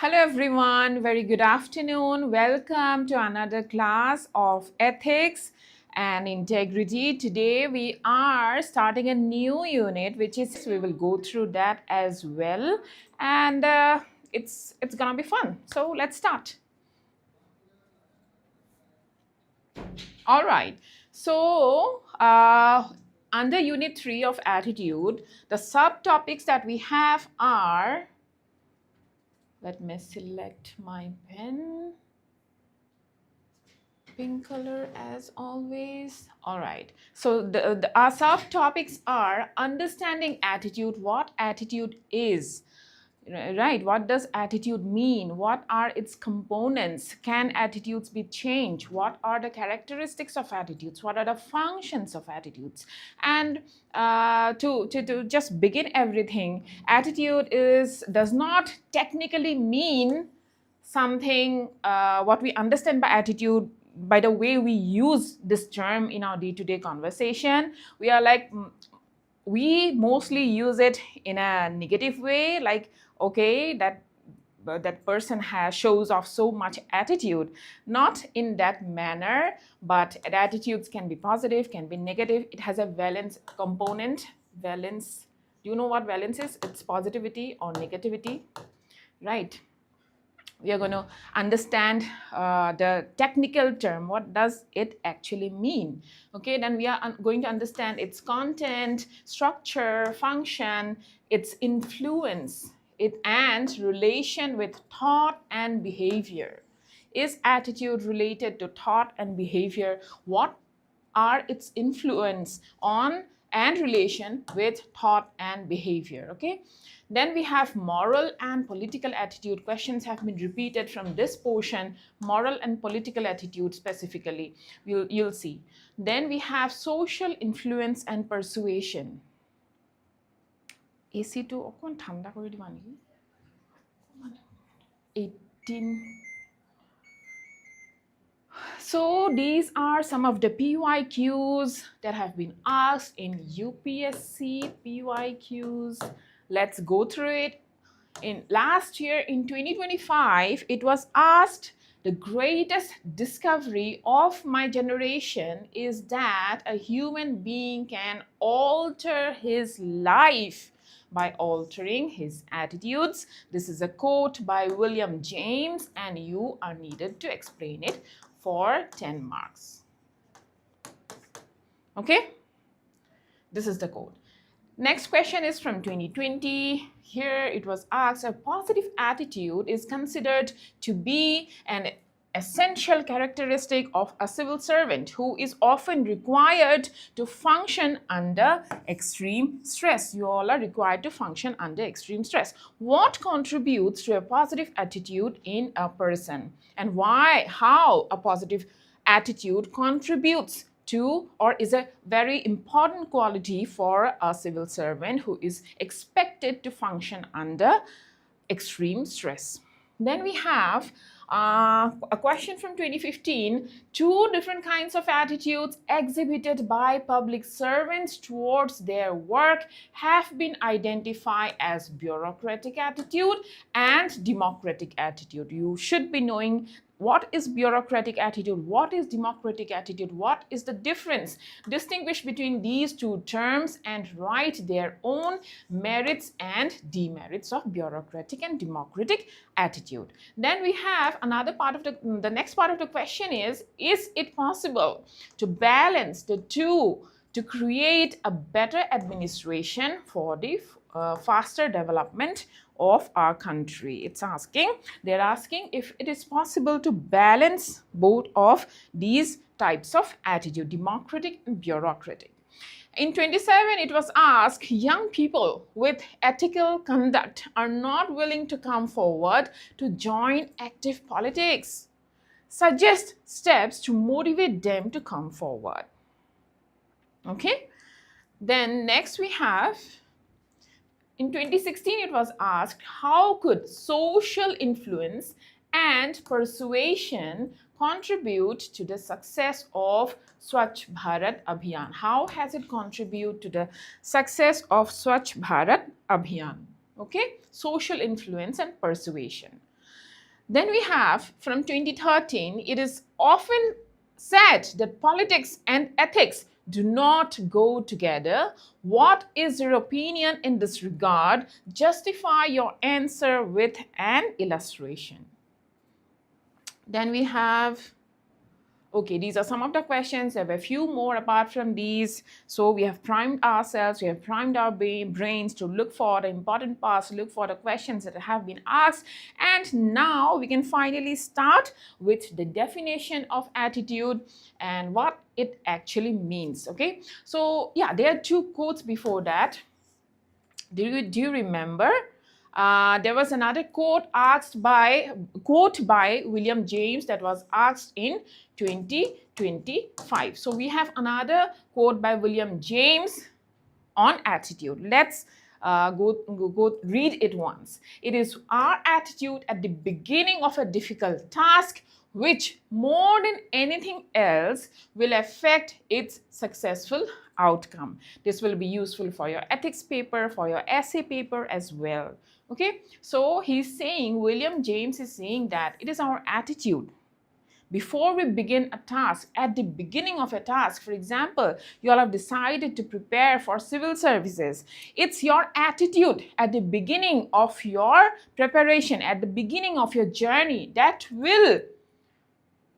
Hello everyone, very good afternoon. Welcome to another class of ethics and integrity. Today we are starting a new unit, which is we will go through that as well, and it's gonna be fun. So let's start. All right. So under Unit 3 of Attitude, the subtopics that we have are. Let me select my pen. Pink color as always. All right. So our subtopics are understanding attitude, what attitude is, right? What does attitude mean? What are its components? Can attitudes be changed? What are the characteristics of attitudes? What are the functions of attitudes? And to just begin everything, attitude does not technically mean something what we understand by attitude by the way we use this term in our day-to-day conversation. We are like, we mostly use it in a negative way, like, okay, that person shows off so much attitude. Not in that manner, but attitudes can be positive, can be negative. It has a valence component. Valence, do you know what valence is? It's positivity or negativity, right? We are going to understand the technical term. What does it actually mean? Okay, then we are going to understand its content, structure, function, its influence, and relation with thought and behavior. Is attitude related to thought and behavior? What are its influence on and relation with thought and behavior? Okay. Then we have moral and political attitude. Questions have been repeated from this portion, moral and political attitude specifically. You'll see. Then we have social influence and persuasion. AC2 okon thanda kori diba niki? 18. So these are some of the PYQs that have been asked in UPSC PYQs. Let's go through it. In last year, in 2025, it was asked, the greatest discovery of my generation is that a human being can alter his life by altering his attitudes. This is a quote by William James, and you are needed to explain it for 10 marks. Okay? This is the quote. Next question is from 2020. Here it was asked, a positive attitude is considered to be an essential characteristic of a civil servant who is often required to function under extreme stress. You all are required to function under extreme stress. What contributes to a positive attitude in a person? And why, how a positive attitude contributes to or is a very important quality for a civil servant who is expected to function under extreme stress. Then we have a question from 2015. Two different kinds of attitudes exhibited by public servants towards their work have been identified as bureaucratic attitude and democratic attitude. You should be knowing what is bureaucratic attitude, what is democratic attitude, what is the difference. Distinguish between these two terms and write their own merits and demerits of bureaucratic and democratic attitude. Then we have another part of the next part of the question is it possible to balance the two to create a better administration for the faster development of our country? They're asking if it is possible to balance both of these types of attitude, democratic and bureaucratic. In 27, it was asked, young people with ethical conduct are not willing to come forward to join active politics. Suggest steps to motivate them to come forward. Okay. Then next we have, in 2016, it was asked, how could social influence and persuasion contribute to the success of Swachh Bharat Abhiyan? How has it contributed to the success of Swachh Bharat Abhiyan? Okay, social influence and persuasion. Then we have from 2013, it is often said that politics and ethics do not go together. What is your opinion in this regard? Justify your answer with an illustration. Then we have, okay, these are some of the questions. There were a few more apart from these. So we have primed ourselves, we have primed our brains to look for the important parts, look for the questions that have been asked. And now we can finally start with the definition of attitude and what it actually means. Okay, so yeah, there are two quotes before that. Do you remember? There was another quote by William James that was asked in 2025. So we have another quote by William James on attitude. Let's go read it once. It is our attitude at the beginning of a difficult task which more than anything else will affect its successful outcome. This will be useful for your ethics paper, for your essay paper as well. Okay, so he's saying, William James is saying that it is our attitude before we begin a task, at the beginning of a task. For example, you all have decided to prepare for civil services. It's your attitude at the beginning of your preparation, at the beginning of your journey,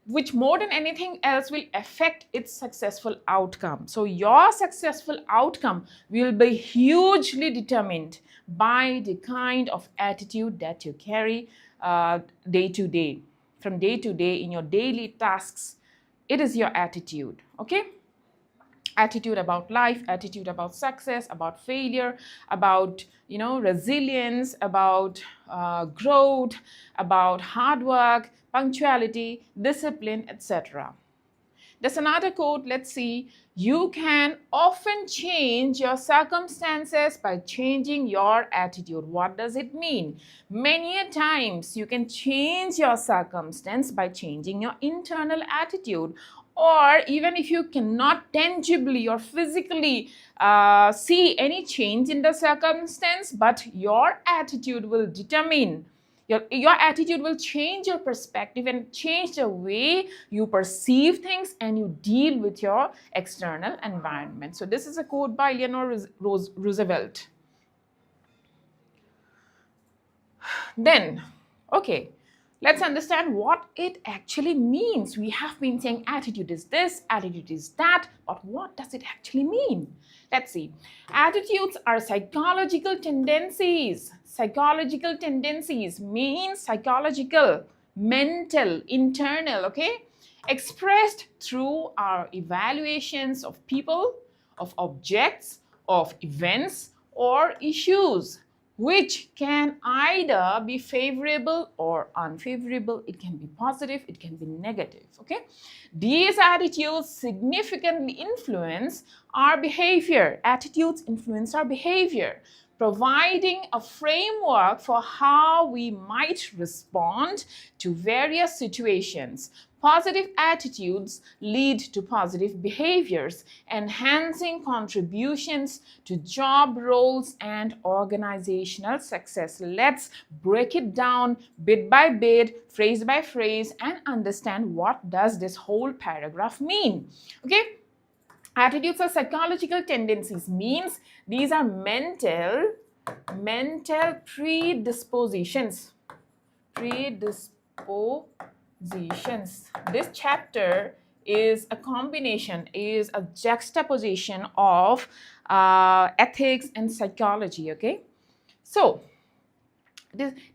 which more than anything else will affect its successful outcome. So your successful outcome will be hugely determined by the kind of attitude that you carry day to day. From day to day in your daily tasks, it is your attitude. Okay, attitude about life, attitude about success, about failure, about resilience, about growth, about hard work, punctuality, discipline, etc. There's another quote. Let's see. You can often change your circumstances by changing your attitude. What does it mean? Many a times you can change your circumstance by changing your internal attitude. Or even if you cannot tangibly or physically see any change in the circumstance, but your attitude will determine. Your attitude will change your perspective and change the way you perceive things and you deal with your external environment. So this is a quote by Eleanor Roosevelt. Then, okay, let's understand what it actually means. We have been saying attitude is this, attitude is that, but what does it actually mean? Let's see. Attitudes are psychological tendencies. Psychological tendencies means psychological, mental, internal, okay? Expressed through our evaluations of people, of objects, of events, or issues, which can either be favorable or unfavorable. It can be positive, it can be negative, okay? These attitudes significantly influence our behavior. Attitudes influence our behavior, providing a framework for how we might respond to various situations. Positive attitudes lead to positive behaviors, enhancing contributions to job roles and organizational success. Let's break it down bit by bit, phrase by phrase, and understand what does this whole paragraph mean. Okay? Attitudes are psychological tendencies, means these are mental predispositions. This chapter is a combination, is a juxtaposition of ethics and psychology, okay? So,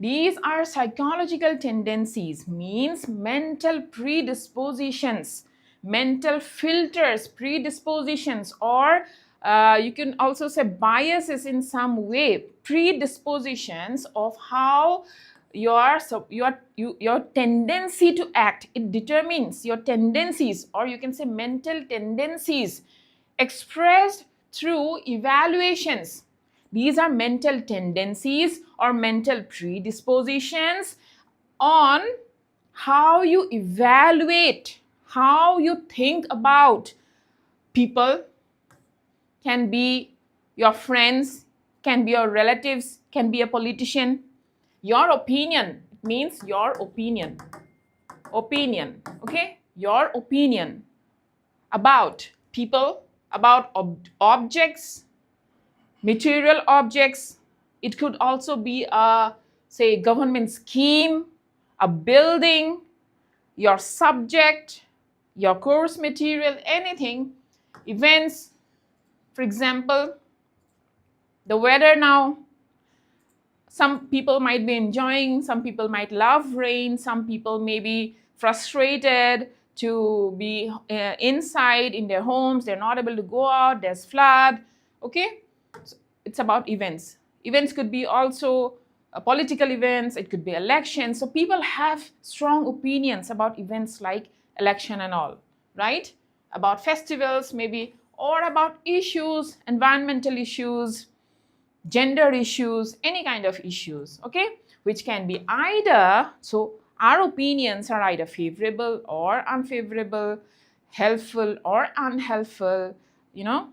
these are psychological tendencies, means mental predispositions, mental filters, predispositions, or you can also say biases in some way, predispositions of how your tendency to act. It determines your tendencies, or you can say mental tendencies expressed through evaluations. These are mental tendencies or mental predispositions on how you evaluate, how you think about people. Can be your friends, can be your relatives, can be a politician. Your opinion means your opinion. Opinion, okay? Your opinion about people, about objects, material objects. It could also be a, say, government scheme, a building, your subject, your course material, anything, events. For example, the weather now. Some people might be enjoying, some people might love rain, some people may be frustrated to be inside in their homes, they're not able to go out, there's flood, okay? So it's about events. Events could be also political events, it could be elections. So people have strong opinions about events like election and all, right? About festivals maybe, or about issues, environmental issues, gender issues, any kind of issues, okay, which can be either, so our opinions are either favorable or unfavorable, helpful or unhelpful, you know,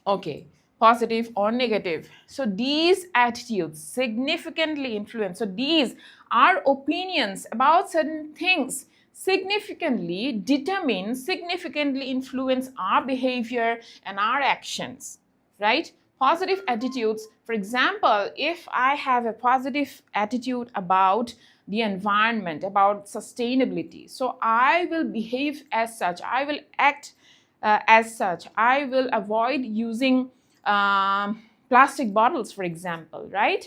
okay, positive or negative. So these attitudes significantly influence, so these are opinions about certain things significantly determine, significantly influence our behavior and our actions, right? Positive attitudes, for example, if I have a positive attitude about the environment, about sustainability, so I will behave as such, I will act as such, I will avoid using plastic bottles, for example, right?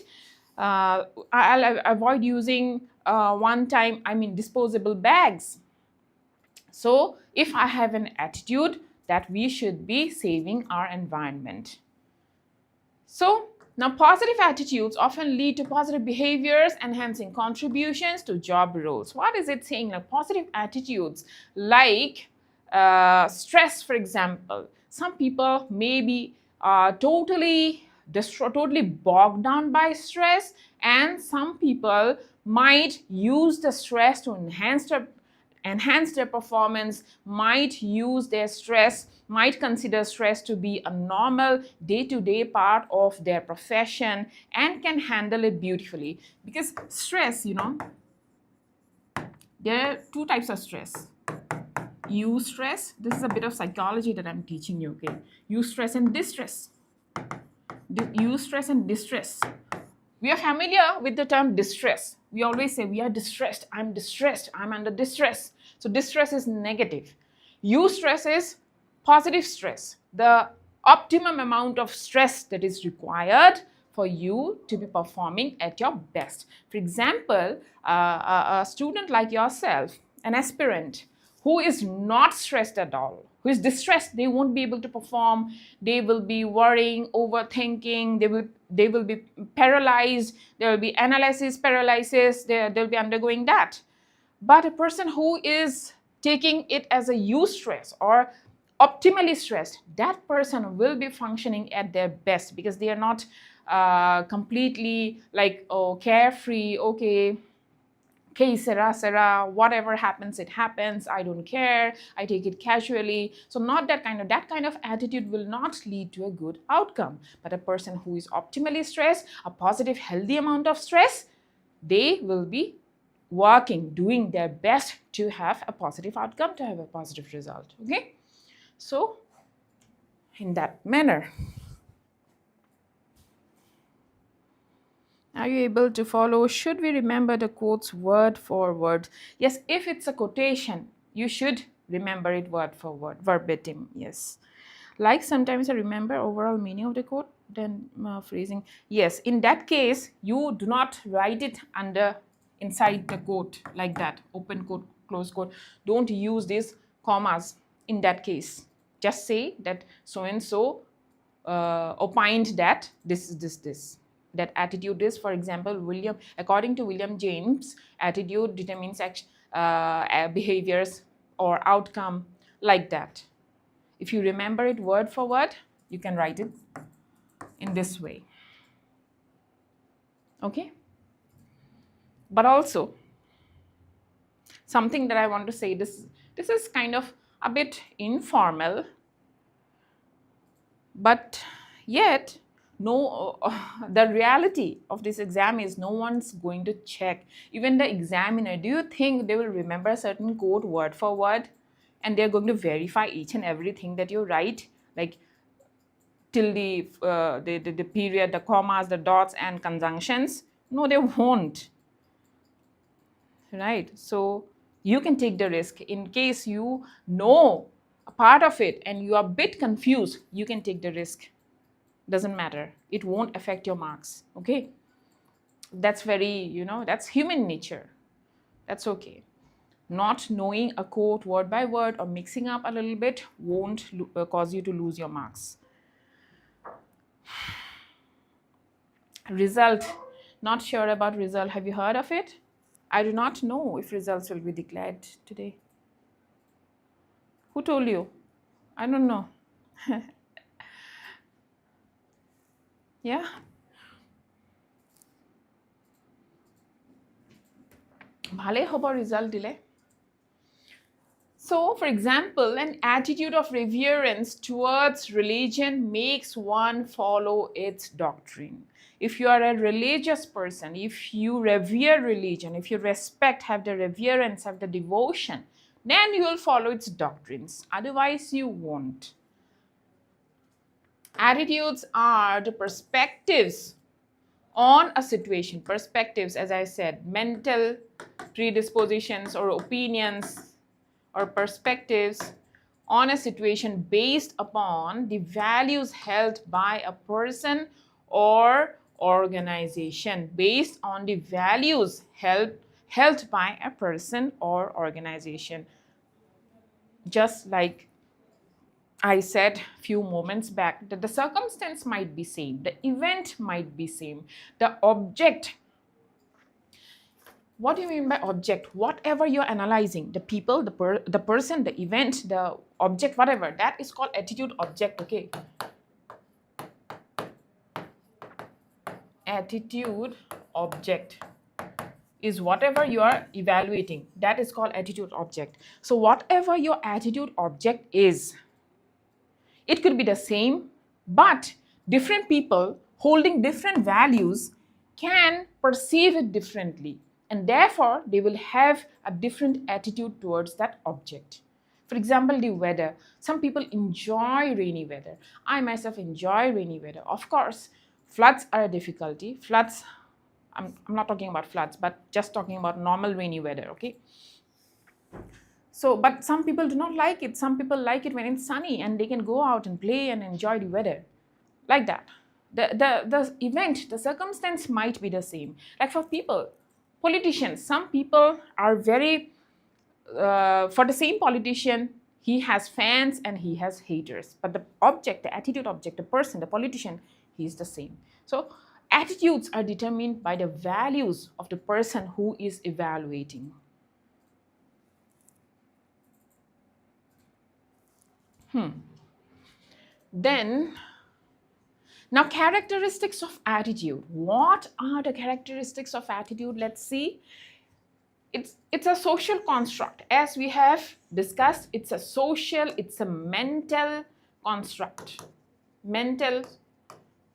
I'll avoid using disposable bags. So if I have an attitude that we should be saving our environment. So now positive attitudes often lead to positive behaviors, enhancing contributions to job roles. What is it saying? Now, positive attitudes like stress, for example. Some people may be totally bogged down by stress, and some people might use the stress to enhance their performance, might use their stress, might consider stress to be a normal day-to-day part of their profession and can handle it beautifully. Because stress, you know, there are two types of stress. Eustress, this is a bit of psychology that I'm teaching you, okay? Eustress and distress. Eustress and distress. We are familiar with the term distress. We always say we are distressed, I'm under distress. So distress is negative. Eustress is positive stress, the optimum amount of stress that is required for you to be performing at your best. For example, a student like yourself, an aspirant who is not stressed at all, who is distressed, they won't be able to perform, they will be worrying, overthinking, they will be paralyzed, there will be analysis paralysis, they'll be undergoing that. But a person who is taking it as a eustress or optimally stressed, that person will be functioning at their best because they are not completely like, oh, carefree, okay, sera, whatever happens, it happens, I don't care, I take it casually. So not that kind of attitude will not lead to a good outcome. But a person who is optimally stressed, a positive, healthy amount of stress, they will be working, doing their best to have a positive outcome, to have a positive result, okay? So in that manner. Are you able to follow? Should we remember the quotes word for word? Yes, if it's a quotation, you should remember it word for word, verbatim, yes. Like sometimes I remember overall meaning of the quote, then phrasing. Yes, in that case, you do not write it inside the quote like that, open quote, close quote. Don't use these commas in that case. Just say that so-and-so opined that this. That attitude is, for example, according to William James, attitude determines behaviors or outcome, like that. If you remember it word for word, you can write it in this way. Okay? But also, something that I want to say, this is kind of a bit informal, but yet no, the reality of this exam is no one's going to check. Even the examiner, do you think they will remember a certain code word for word? And they're going to verify each and everything that you write, like till the period, the commas, the dots, and conjunctions? No, they won't. Right? So you can take the risk. In case you know a part of it and you are a bit confused, you can take the risk. Doesn't matter. It won't affect your marks. Okay? That's very, that's human nature. That's okay. Not knowing a quote word by word or mixing up a little bit won't cause you to lose your marks. Result. Not sure about result. Have you heard of it? I do not know if results will be declared today. Who told you? I don't know. Yeah. Bhale hobo result dile. So, for example, an attitude of reverence towards religion makes one follow its doctrine. If you are a religious person, if you revere religion, if you respect, have the reverence, have the devotion, then you will follow its doctrines. Otherwise, you won't. Attitudes are the perspectives on a situation. Perspectives, as I said, mental predispositions or opinions or perspectives on a situation based upon the values held by a person or organization. Based on the values held by a person or organization. Just like I said a few moments back, that the circumstance might be same, the event might be same, the object. What do you mean by object? Whatever you're analyzing, the people, the person, the event, the object, whatever, that is called attitude object, okay? Attitude object is whatever you are evaluating. That is called attitude object. So whatever your attitude object is, it could be the same, but different people holding different values can perceive it differently. And therefore, they will have a different attitude towards that object. For example, the weather. Some people enjoy rainy weather. I myself enjoy rainy weather. Of course, floods are a difficulty. Floods, I'm not talking about floods, but just talking about normal rainy weather, okay? So, but some people do not like it. Some people like it when it's sunny and they can go out and play and enjoy the weather. Like that. The event, the circumstance might be the same. Like for people, politicians, some people are very, for the same politician, he has fans and he has haters. But the object, the attitude object, the person, the politician, he's the same. So attitudes are determined by the values of the person who is evaluating. Then, now characteristics of attitude. What are the characteristics of attitude? Let's see. It's a social construct. As we have discussed, it's a social, it's a mental construct. Mental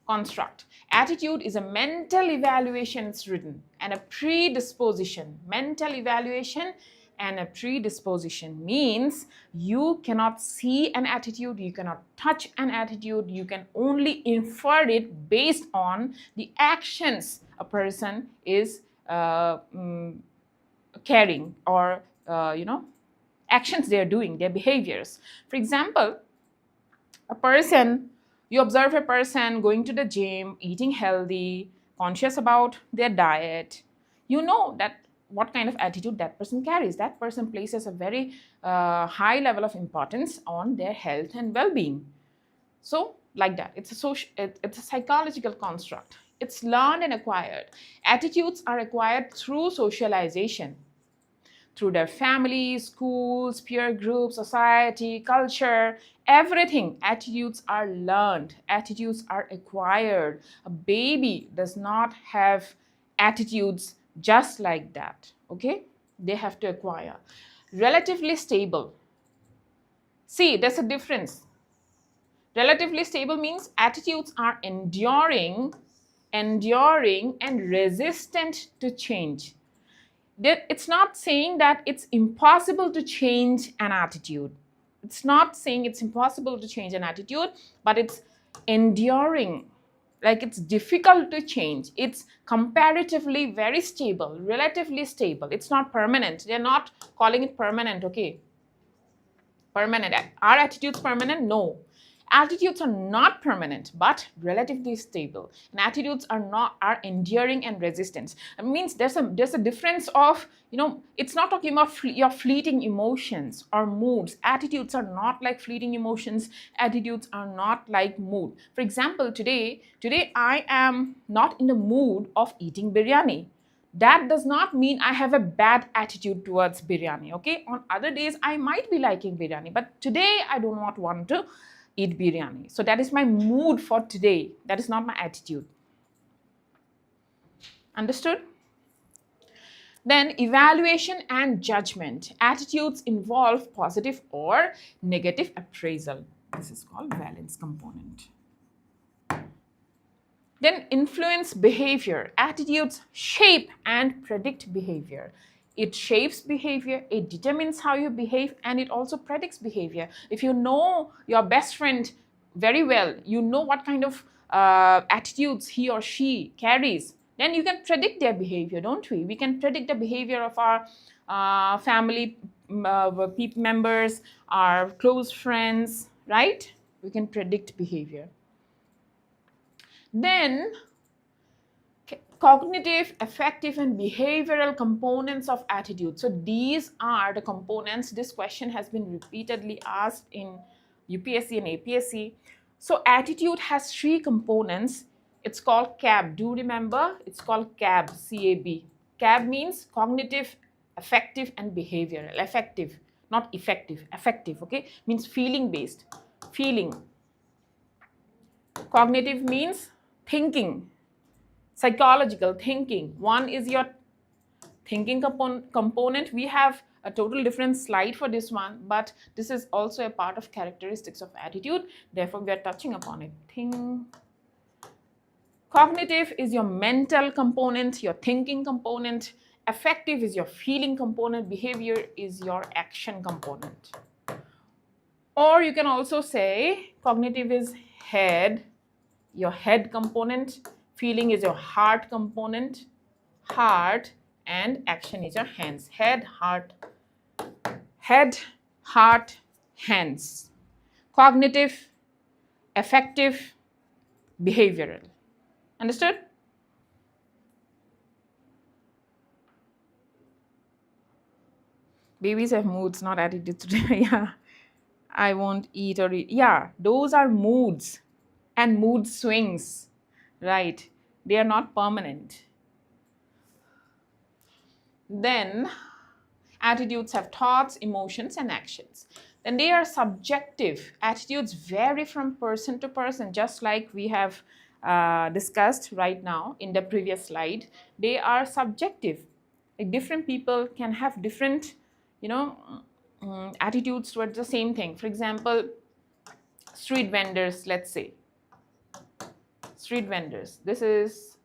construct. Attitude is a mental evaluation, it's written, and a predisposition. Mental evaluation and a predisposition means you cannot see an attitude, you cannot touch an attitude, you can only infer it based on the actions a person is carrying, or actions they are doing, their behaviors. For example, you observe a person going to the gym, eating healthy, conscious about their diet. You know that what kind of attitude that person carries. That person places a very high level of importance on their health and well-being. So, like that, it's a psychological construct. It's learned and acquired. Attitudes are acquired through socialization, through their family, schools, peer groups, society, culture, everything. Attitudes are learned. Attitudes are acquired. A baby does not have attitudes just like that, okay? They have to acquire. Relatively stable. See, there's a difference. Relatively stable means attitudes are enduring and resistant to change. It's not saying that it's impossible to change an attitude. It's not saying it's impossible to change an attitude, but it's enduring. Like it's difficult to change. It's comparatively very stable, relatively stable. It's not permanent. They're not calling it permanent, okay? Permanent. Are attitudes permanent? No. Attitudes are not permanent, but relatively stable. And attitudes are enduring and resistant. It means there's a difference of, it's not talking about your fleeting emotions or moods. Attitudes are not like fleeting emotions. Attitudes are not like mood. For example, today I am not in the mood of eating biryani. That does not mean I have a bad attitude towards biryani, okay? On other days, I might be liking biryani, but today I do not want to eat biryani. So that is my mood for today. That is not my attitude. Understood? Then evaluation and judgment. Attitudes involve positive or negative appraisal. This is called valence component. Then influence behavior. Attitudes shape and predict behavior. It shapes behavior, it determines how you behave, and it also predicts behavior. If you know your best friend very well, you know what kind of attitudes he or she carries, then you can predict their behavior, don't we? We can predict the behavior of our family members, our close friends, right? We can predict behavior. Then cognitive, affective, and behavioral components of attitude. So these are the components. This question has been repeatedly asked in UPSC and APSC. So attitude has 3 components. It's called CAB. Do remember? It's called CAB, C-A-B. CAB means cognitive, affective, and behavioral. Affective, not effective. Affective, okay? Means feeling based. Feeling. Cognitive means thinking. Psychological thinking. One is your thinking component. We have a total different slide for this one, but this is also a part of characteristics of attitude. Therefore, we are touching upon it. Cognitive is your mental component, your thinking component. Affective is your feeling component. Behavior is your action component. Or you can also say cognitive is head, your head component. Feeling is your heart component, heart, and action is your hands. Head, heart, hands. Cognitive, affective, behavioral. Understood? Babies have moods, not attitudes. Yeah, I won't eat or eat. Yeah, those are moods and mood swings. Right, they are not permanent. Then attitudes have thoughts, emotions, and actions. Then they are subjective. Attitudes vary from person to person, just like we have discussed right now in the previous slide. They are subjective. Like different people can have different, attitudes towards the same thing. For example, street vendors, let's say. Street vendors. This is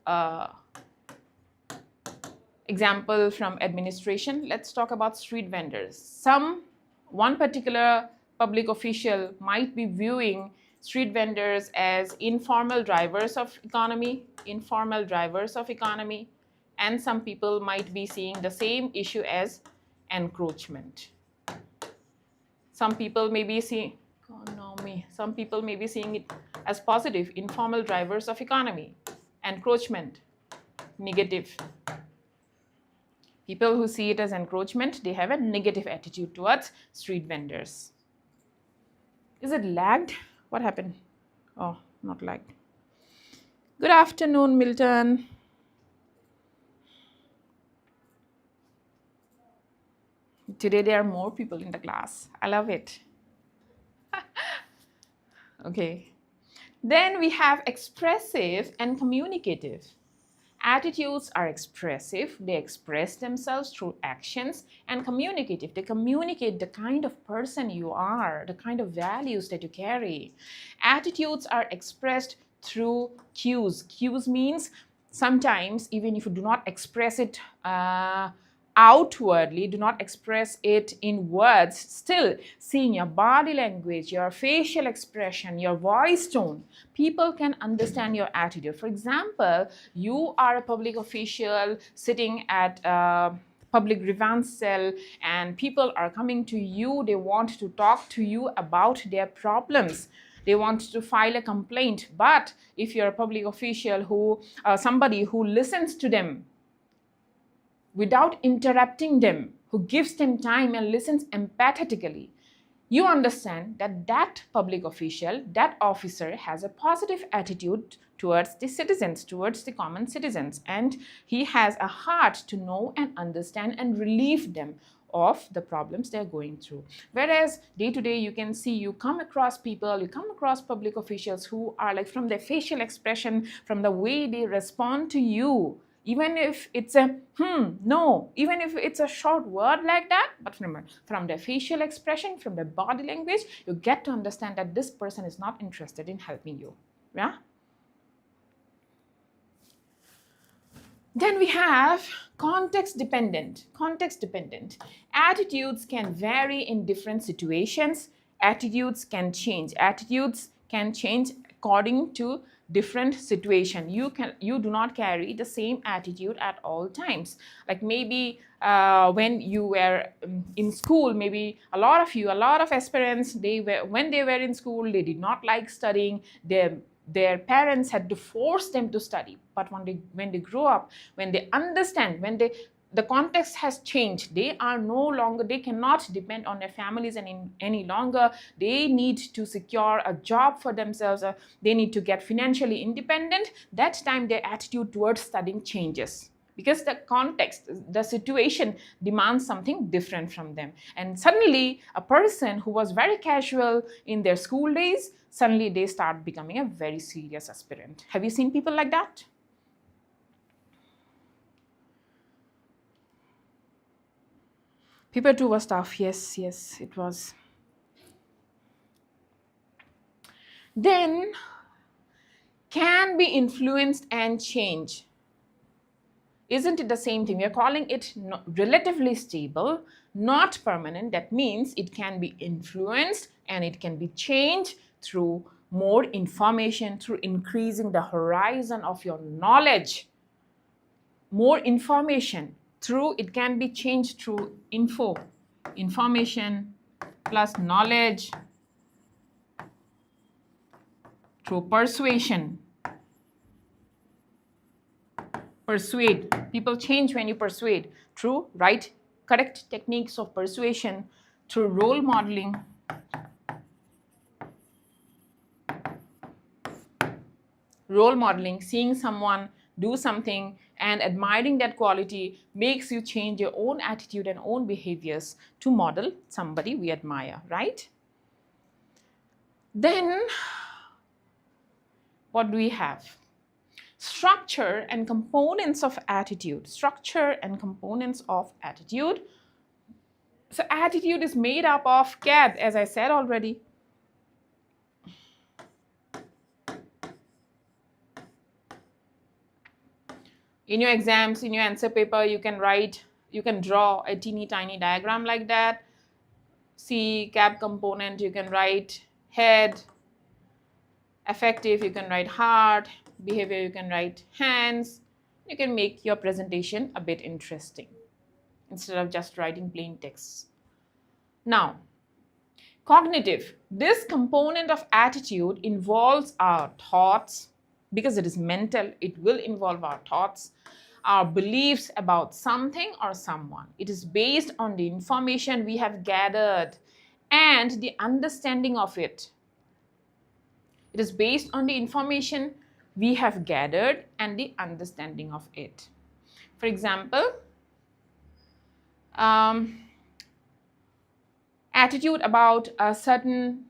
example from administration. Let's talk about street vendors. One particular public official might be viewing street vendors as informal drivers of economy, and some people might be seeing the same issue as encroachment. Some people may be seeing it as positive, informal drivers of economy. Encroachment, negative. People who see it as encroachment, they have a negative attitude towards street vendors. Is it lagged? What happened? Oh, not lagged. Good afternoon, Milton. Today there are more people in the class. I love it. Okay. Then we have expressive and communicative. Attitudes are expressive. They express themselves through actions, and communicative. They communicate the kind of person you are, the kind of values that you carry. Attitudes are expressed through cues. Cues means sometimes even if you do not express it outwardly, do not express it in words, still seeing your body language, your facial expression, your voice tone, people can understand your attitude. For example, you are a public official sitting at a public grievance cell and people are coming to you, they want to talk to you about their problems. They want to file a complaint, but if you're a public official who somebody who listens to them without interrupting them, who gives them time and listens empathetically, you understand that that public official, that officer has a positive attitude towards the citizens, towards the common citizens, and he has a heart to know and understand and relieve them of the problems they're going through. Whereas day to day, you can see, you come across people, you come across public officials who are like, from their facial expression, from the way they respond to you, even if it's a no, even if it's a short word like that, but from their facial expression, from their body language, you get to understand that this person is not interested in helping you. Yeah. Then we have context dependent. Context dependent. Attitudes can vary in different situations. Attitudes can change. Attitudes can change according to different situation. You do not carry the same attitude at all times. Like maybe when you were in school, maybe a lot of aspirants, when they were in school, they did not like studying. Their parents had to force them to study. But when they grow up, when they understand, when the context has changed, they cannot depend on their families any longer. They need to secure a job for themselves. They need to get financially independent. That time their attitude towards studying changes, because the context, the situation demands something different from them. And suddenly a person who was very casual in their school days, suddenly they start becoming a very serious aspirant. Have you seen people like that? Paper 2 was tough. Yes, it was. Then can be influenced and changed. Isn't it the same thing? We are calling it relatively stable, not permanent. That means it can be influenced and it can be changed through more information, through increasing the horizon of your knowledge. More information, it can be changed through information plus knowledge, through persuasion. Persuade. People change when you persuade. Through correct techniques of persuasion, through role modeling. Role modeling, seeing someone do something and admiring that quality makes you change your own attitude and own behaviors to model somebody we admire, right? Then, what do we have? Structure and components of attitude. Structure and components of attitude. So attitude is made up of CAD, as I said already. In your exams, in your answer paper, you can draw a teeny tiny diagram like that. See CAD component, you can write head. Affective, you can write heart. Behavior, you can write hands. You can make your presentation a bit interesting instead of just writing plain text. Now, cognitive. This component of attitude involves our thoughts. Because it is mental, it will involve our thoughts, our beliefs about something or someone. It is based on the information we have gathered and the understanding of it. It is based on the information we have gathered and the understanding of it. For example, attitude about a certain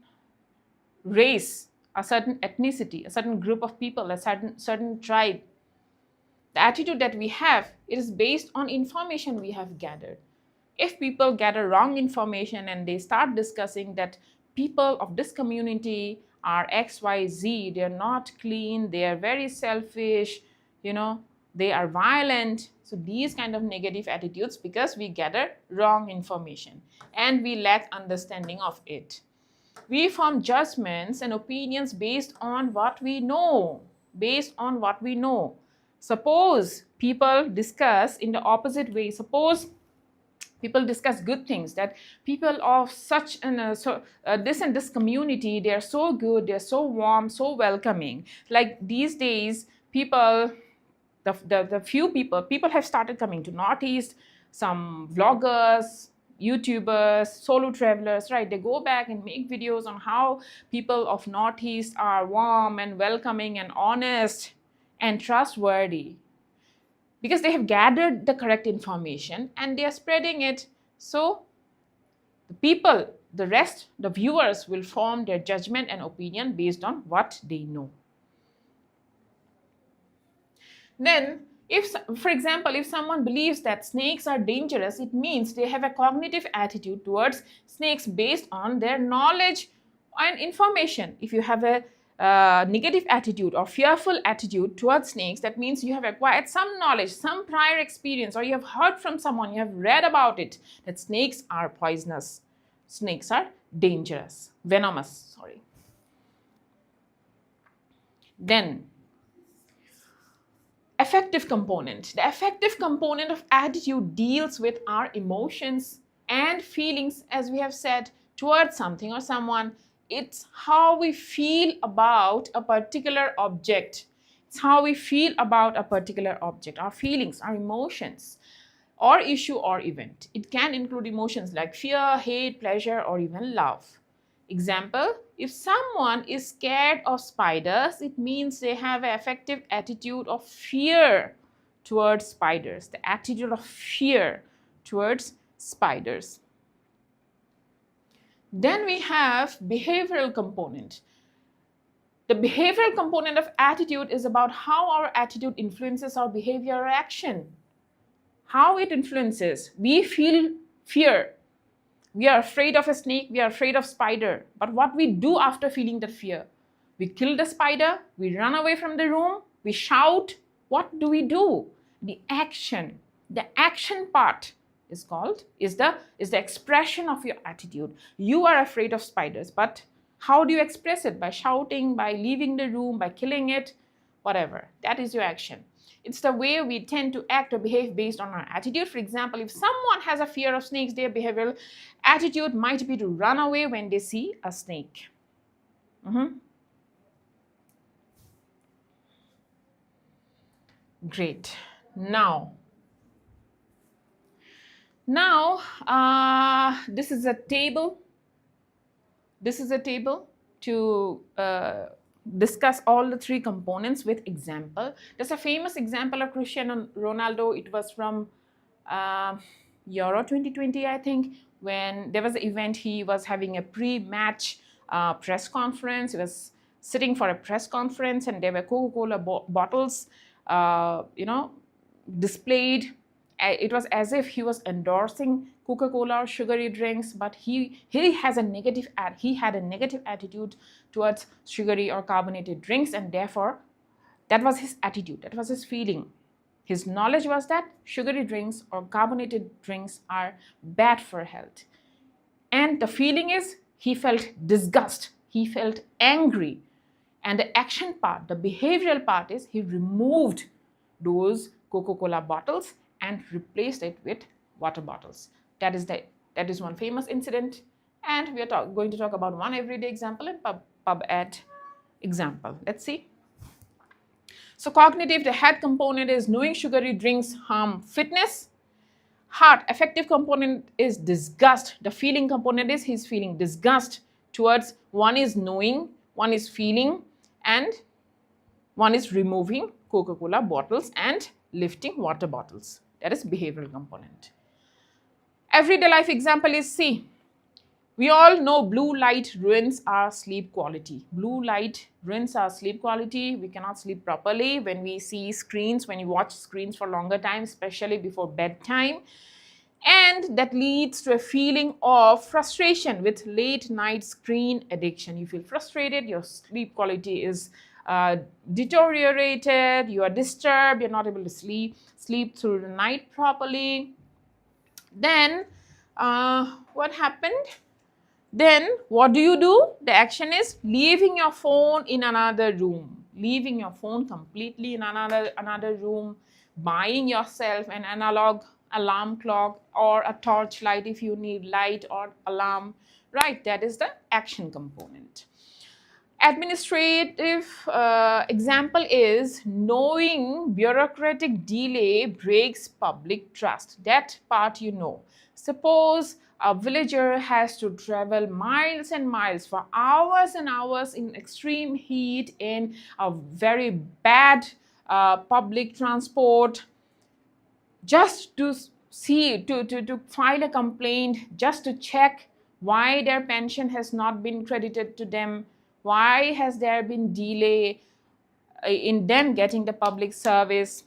race, a certain ethnicity, a certain group of people, a certain tribe. The attitude that we have, it is based on information we have gathered. If people gather wrong information and they start discussing that people of this community are XYZ, they're not clean, they are very selfish, they are violent. So these kind of negative attitudes, because we gather wrong information and we lack understanding of it. We form judgments and opinions based on what we know. Suppose people discuss in the opposite way. Suppose people discuss good things, that people of such this and this community, they are so good, they are so warm, so welcoming. Like these days, people have started coming to Northeast, some vloggers, YouTubers, solo travelers, right? They go back and make videos on how people of Northeast are warm and welcoming and honest and trustworthy, because they have gathered the correct information and they are spreading it. So the viewers will form their judgment and opinion based on what they know. Then, for example, if someone believes that snakes are dangerous, it means they have a cognitive attitude towards snakes based on their knowledge and information. If you have a negative attitude or fearful attitude towards snakes, that means you have acquired some knowledge, some prior experience, or you have heard from someone, you have read about it, that snakes are poisonous, snakes are venomous. Then, affective component. The affective component of attitude deals with our emotions and feelings, as we have said, towards something or someone. It's how we feel about a particular object. Our feelings, our emotions, or issue or event. It can include emotions like fear, hate, pleasure, or even love. Example, if someone is scared of spiders, it means they have an affective attitude of fear towards spiders. The attitude of fear towards spiders. Then we have behavioral component. The behavioral component of attitude is about how our attitude influences our behavior or action. How it influences. We feel fear. We are afraid of a snake, we are afraid of spider. But what we do after feeling that fear? We kill the spider, we run away from the room, we shout. What do we do? The action part is the expression of your attitude. You are afraid of spiders, but how do you express it? By shouting, by leaving the room, by killing it, whatever. That is your action. It's the way we tend to act or behave based on our attitude. For example, if someone has a fear of snakes, their behavioral attitude might be to run away when they see a snake. Great. Now, this is a table. To discuss all the three components with example. There's a famous example of Cristiano Ronaldo. It was from Euro 2020, I think, when there was an event. He was having a pre-match press conference. He was sitting for a press conference, and there were Coca-Cola bottles, displayed. It was as if he was endorsing Coca-Cola or sugary drinks, but he had a negative attitude towards sugary or carbonated drinks, and therefore that was his attitude, that was his feeling. His knowledge was that sugary drinks or carbonated drinks are bad for health. And the feeling is he felt disgust, he felt angry. And the action part, the behavioral part is he removed those Coca-Cola bottles and replaced it with water bottles. That is one famous incident, and we are going to talk about one everyday example and pub-ed example. Let's see. So cognitive, the head component is knowing sugary drinks harm fitness. Heart, affective component is disgust. The feeling component is he's feeling disgust towards, one is knowing, one is feeling, and one is removing Coca-Cola bottles and lifting water bottles. That is behavioral component. Everyday life example is C. We all know blue light ruins our sleep quality. Blue light ruins our sleep quality. We cannot sleep properly when we see screens, when you watch screens for longer time, especially before bedtime. And that leads to a feeling of frustration with late night screen addiction. You feel frustrated, your sleep quality is deteriorated, you are disturbed, you're not able to sleep through the night properly. Then what happened? Then what do? The action is leaving your phone in another room, leaving your phone completely in another room, buying yourself an analog alarm clock or a torchlight if you need light or alarm, right? That is the action component. Administrative example is knowing bureaucratic delay breaks public trust. That part you know. Suppose a villager has to travel miles and miles for hours and hours in extreme heat in a very bad public transport, just to see, to file a complaint, just to check why their pension has not been credited to them, why has there been delay in them getting the public service.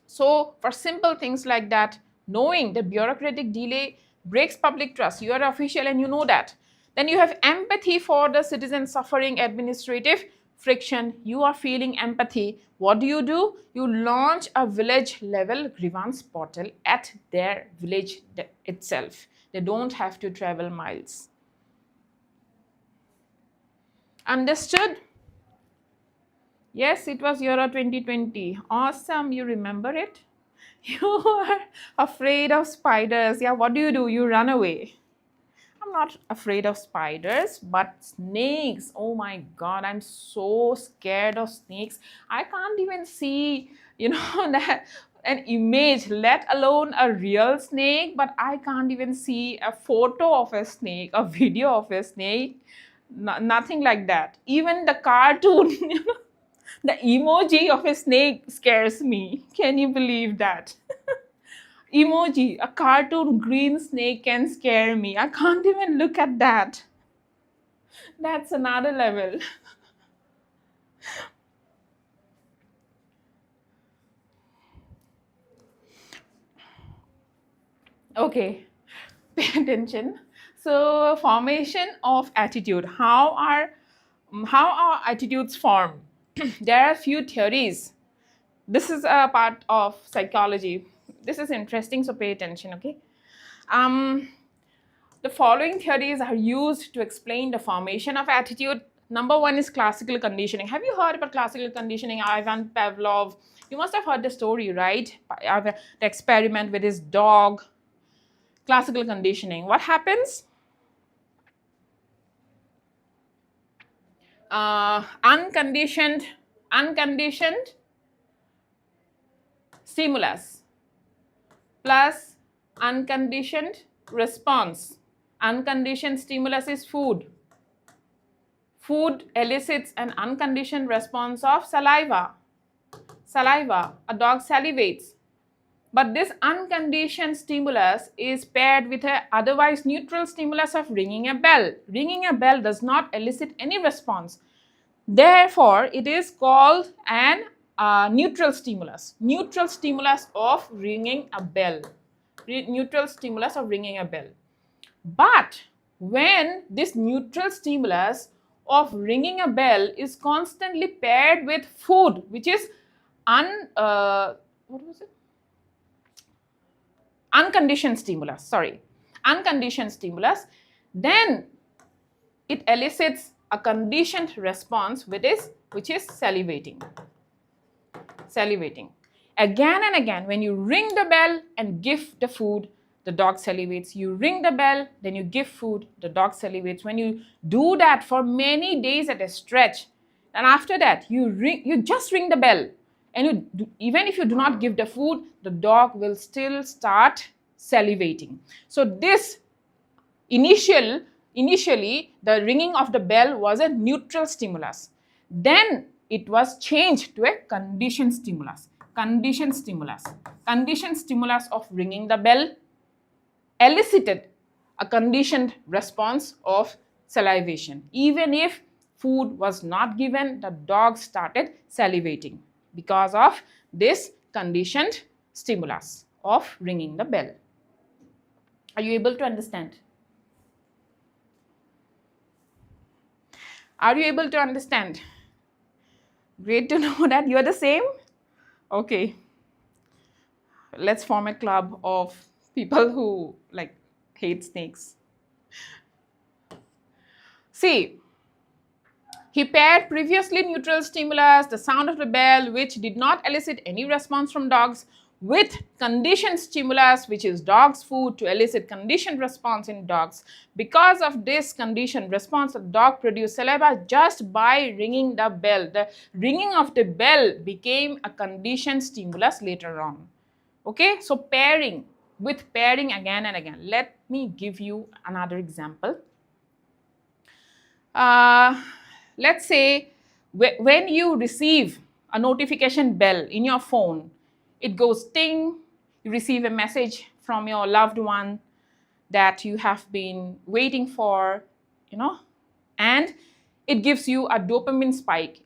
So for simple things like that, knowing the bureaucratic delay breaks public trust, you are an official and you know that. Then you have empathy for the citizen suffering administrative friction. You are feeling empathy. What do? You launch a village level grievance portal at their village itself. They don't have to travel miles. Understood? Yes, it was year 2020. Awesome, you remember it? You are afraid of spiders. Yeah, what do? You run away. I'm not afraid of spiders, but snakes. Oh my God, I'm so scared of snakes. I can't even see, that an image, let alone a real snake, but I can't even see a photo of a snake, a video of a snake. Nothing like that. Even the cartoon, the emoji of a snake scares me. Can you believe that? Emoji, a cartoon green snake can scare me. I can't even look at that. That's another level. Okay, pay attention. So, formation of attitude. How are attitudes formed? There are few theories. This is a part of psychology. This is interesting, so pay attention, okay? The following theories are used to explain the formation of attitude. Number one is classical conditioning. Have you heard about classical conditioning? Ivan Pavlov. You must have heard the story, right? The experiment with his dog. Classical conditioning. What happens? Unconditioned stimulus plus unconditioned response. Unconditioned stimulus is food. Food elicits an unconditioned response of saliva. A dog salivates. But this unconditioned stimulus is paired with an otherwise neutral stimulus of ringing a bell. Ringing a bell does not elicit any response. Therefore, it is called an neutral stimulus. Neutral stimulus of ringing a bell. Neutral stimulus of ringing a bell. But when this neutral stimulus of ringing a bell is constantly paired with food, which is unconditioned stimulus, then it elicits a conditioned response which is salivating. Again and again, when you ring the bell and give the food, the dog salivates. You ring the bell, then you give food, the dog salivates. When you do that for many days at a stretch, and after that you just ring the bell, and even if you do not give the food, the dog will still start salivating. So this initially the ringing of the bell was a neutral stimulus. Then it was changed to a conditioned stimulus. Conditioned stimulus of ringing the bell elicited a conditioned response of salivation. Even if food was not given, the dog started salivating because of this conditioned stimulus of ringing the bell. Are you able to understand? Are you able to understand? Great to know that you're the same. Okay. Let's form a club of people who like hate snakes. See, he paired previously neutral stimulus, the sound of the bell, which did not elicit any response from dogs, with conditioned stimulus, which is dog's food, to elicit conditioned response in dogs. Because of this conditioned response, the dog produced saliva just by ringing the bell. The ringing of the bell became a conditioned stimulus later on. Okay, so pairing again and again. Let me give you another example. Let's say when you receive a notification bell in your phone, it goes ting, you receive a message from your loved one that you have been waiting for, and it gives you a dopamine spike.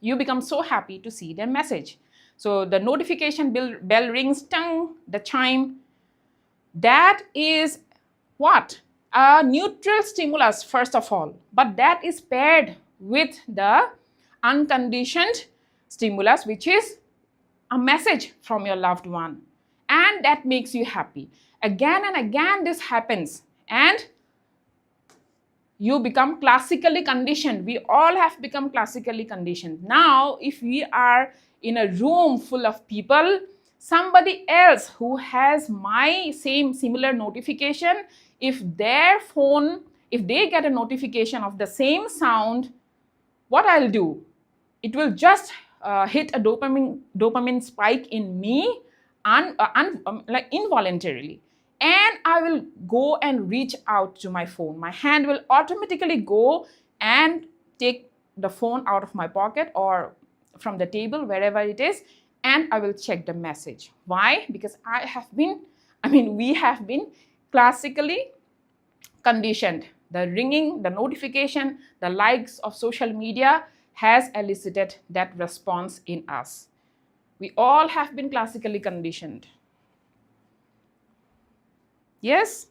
You become so happy to see their message. So the notification bell rings, ting, the chime. That is what? A neutral stimulus, first of all, but that is paired with the unconditioned stimulus, which is a message from your loved one, and that makes you happy. Again and again this happens, and you become classically conditioned. We all have become classically conditioned. Now, if we are in a room full of people, somebody else who has my similar notification, if their phone, if they get a notification of the same sound, what I'll do, it will just hit a dopamine spike in me like involuntarily, and I will go and reach out to my phone. My hand will automatically go and take the phone out of my pocket or from the table, wherever it is, and I will check the message. Why? Because we have been classically conditioned. The ringing, the notification, the likes of social media has elicited that response in us. We all have been classically conditioned. Yes?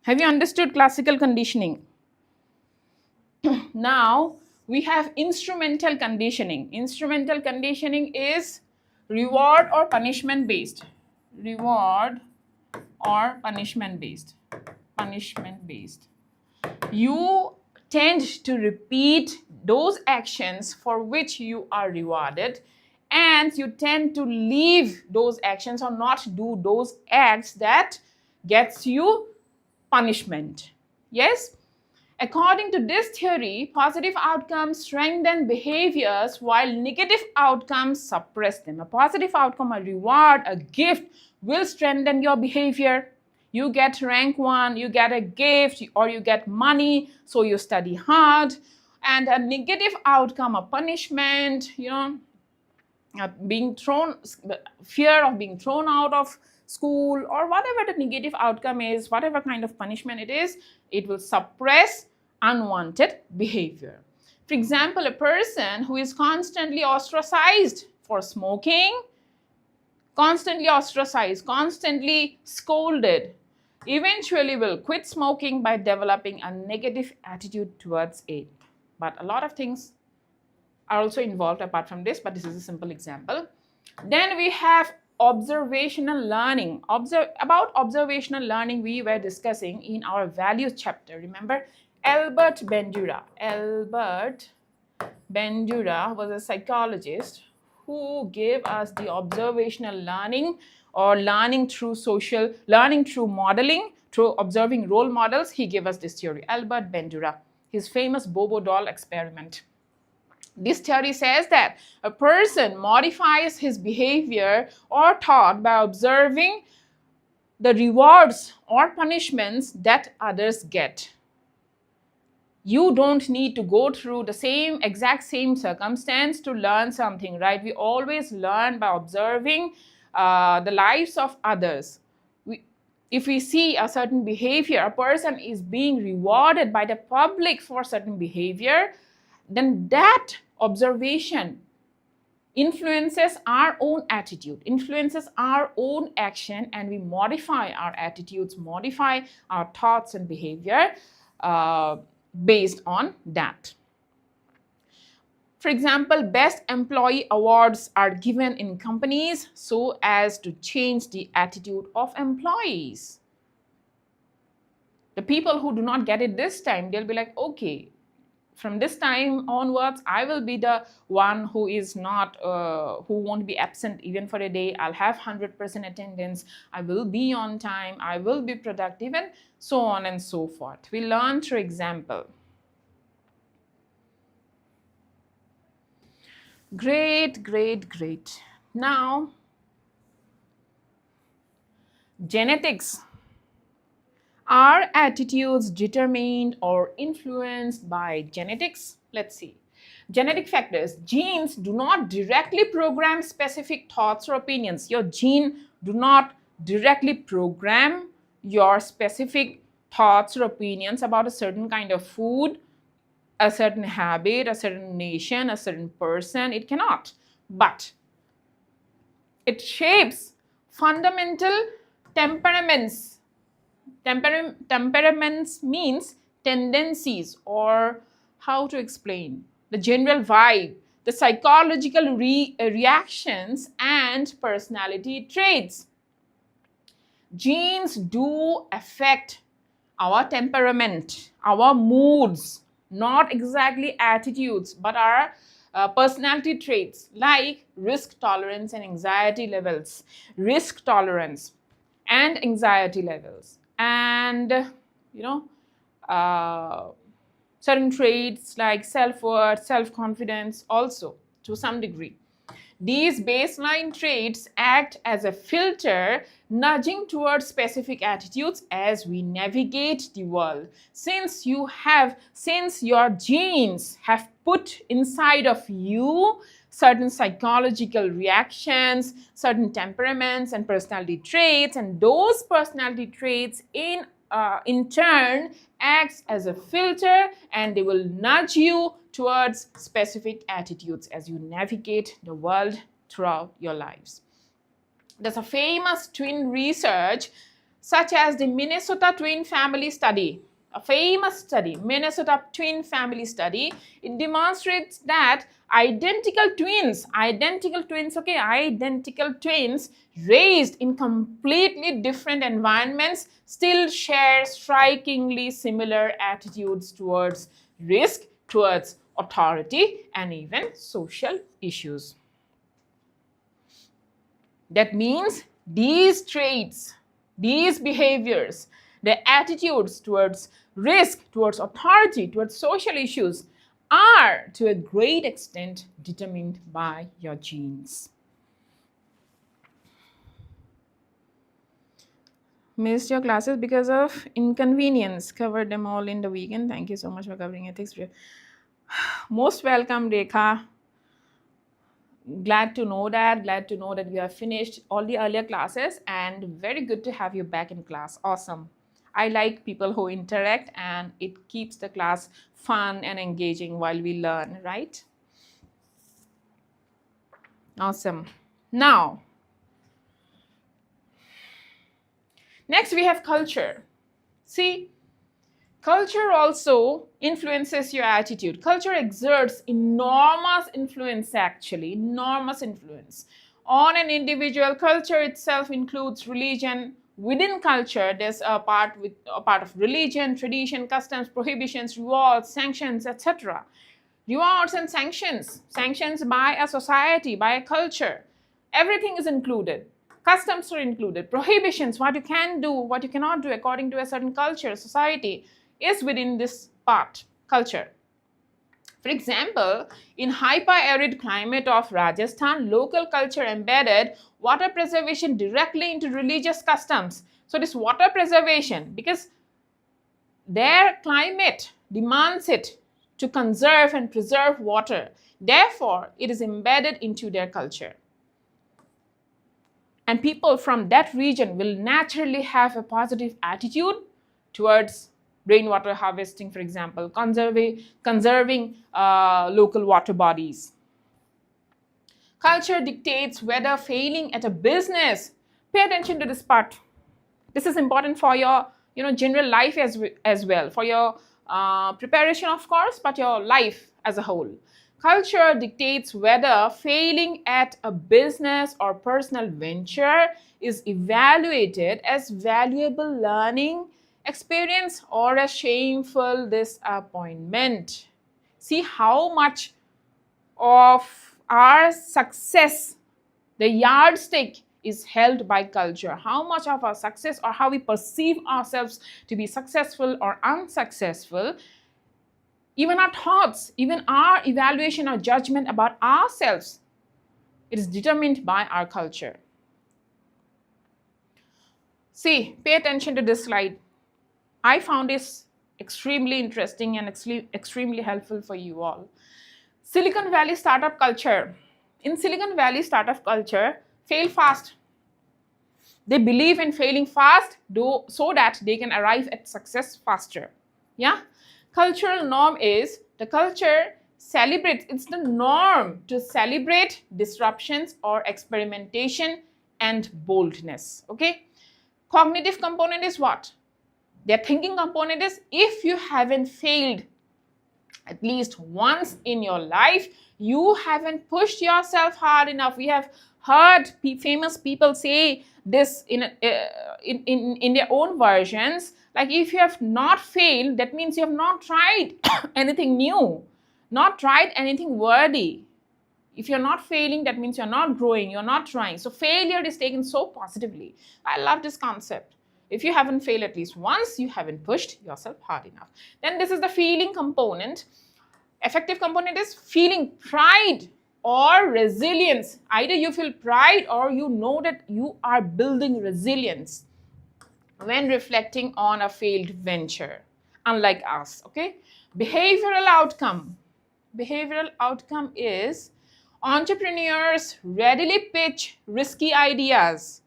Have you understood classical conditioning? Now, we have instrumental conditioning. Instrumental conditioning is reward or punishment based. Reward or punishment based. Punishment based. You tend to repeat those actions for which you are rewarded, and you tend to leave those actions or not do those acts that gets you punishment. Yes? According to this theory, positive outcomes strengthen behaviors while negative outcomes suppress them. A positive outcome, a reward, a gift will strengthen your behavior. You get rank 1, you get a gift, or you get money, so you study hard. And a negative outcome, a punishment, fear of being thrown out of school, or whatever the negative outcome is, whatever kind of punishment it is, it will suppress unwanted behavior. For example, a person who is constantly ostracized for smoking, constantly ostracized, constantly scolded, eventually will quit smoking by developing a negative attitude towards it. But a lot of things are also involved apart from this, but this is a simple example. Then we have observational learning. About observational learning we were discussing in our values chapter. Remember, Albert Bandura was a psychologist who gave us the observational learning, or learning through modeling, through observing role models. He gave us this theory, Albert Bandura, his famous Bobo doll experiment. This theory says that a person modifies his behavior or thought by observing the rewards or punishments that others get. You don't need to go through the exact same circumstance to learn something, right? We always learn by observing the lives of others. If we see a certain behavior, a person is being rewarded by the public for certain behavior, then that observation influences our own attitude, influences our own action, and we modify our attitudes, modify our thoughts and behavior based on that. For example, best employee awards are given in companies so as to change the attitude of employees. The people who do not get it this time, they'll be like, okay, from this time onwards, I will be the one who is not, who won't be absent even for a day. I'll have 100% attendance. I will be on time. I will be productive, and so on and so forth. We learn through example. Great, great, great. Now, genetics. Are attitudes determined or influenced by genetics? Let's see. Genetic factors. Genes do not directly program specific thoughts or opinions. Your gene do not directly program your specific thoughts or opinions about a certain kind of food, a certain habit, a certain nation, a certain person. It cannot. But it shapes fundamental temperaments. Temperaments means tendencies, or how to explain, the general vibe, the psychological reactions and personality traits. Genes do affect our temperament, our moods, not exactly attitudes, but our personality traits like risk tolerance and anxiety levels. Risk tolerance and anxiety levels, and certain traits like self-worth, self-confidence also to some degree. These baseline traits act as a filter, nudging towards specific attitudes as we navigate the world. Since your genes have put inside of you certain psychological reactions, certain temperaments and personality traits, and those personality traits in turn acts as a filter, and they will nudge you towards specific attitudes as you navigate the world throughout your lives. There's a famous twin research such as the Minnesota twin family study. A famous study, Minnesota twin family study. It demonstrates that identical twins raised in completely different environments still share strikingly similar attitudes towards risk, towards authority, and even social issues. That means these traits, these behaviors, the attitudes towards risk, towards authority, towards social issues are to a great extent determined by your genes. Missed your classes because of inconvenience. Covered them all in the weekend. Thank you so much for covering ethics. Most welcome, Rekha. Glad to know that you have finished all the earlier classes, and very good to have you back in class. Awesome. I like people who interact, and it keeps the class fun and engaging while we learn, right? Awesome. Now, next we have culture. See, culture also influences your attitude. Culture exerts enormous influence, actually, enormous influence on an individual. Culture itself includes religion. Within culture, there's a part of religion, tradition, customs, prohibitions, rewards, sanctions, etc. Rewards and sanctions by a society, by a culture. Everything is included. Customs are included. Prohibitions, what you can do, what you cannot do according to a certain culture, society, is within this part, culture. For example, in hyper-arid climate of Rajasthan, local culture embedded water preservation directly into religious customs. So this water preservation, because their climate demands it to conserve and preserve water, therefore it is embedded into their culture. And people from that region will naturally have a positive attitude towards rainwater harvesting, for example, conserving local water bodies. Culture dictates whether failing at a business, pay attention to this part. This is important for your general life as well, for your preparation, of course, but your life as a whole. Culture dictates whether failing at a business or personal venture is evaluated as valuable learning experience or a shameful disappointment. See how much of our success, the yardstick, is held by culture. How much of our success or how we perceive ourselves to be successful or unsuccessful, even our thoughts, even our evaluation or judgment about ourselves, it is determined by our culture. See, pay attention to this slide. I found this extremely interesting and extremely helpful for you all. Silicon Valley startup culture. In Silicon Valley startup culture, fail fast. They believe in failing fast so that they can arrive at success faster. Yeah? Cultural norm is, the culture celebrates, it's the norm to celebrate disruptions or experimentation and boldness. Okay? Cognitive component is what? Their thinking component is, if you haven't failed at least once in your life, you haven't pushed yourself hard enough. We have heard famous people say this in their own versions, like, if you have not failed, that means you have not tried anything new, not tried anything worthy. If you're not failing, that means you're not growing, you're not trying. So failure is taken so positively. I love this concept. If you haven't failed at least once, you haven't pushed yourself hard enough. Then this is the feeling component. Affective component is feeling pride or resilience. Either you feel pride or you know that you are building resilience when reflecting on a failed venture, unlike us. Okay? Behavioral outcome. Behavioral outcome is, entrepreneurs readily pitch risky ideas,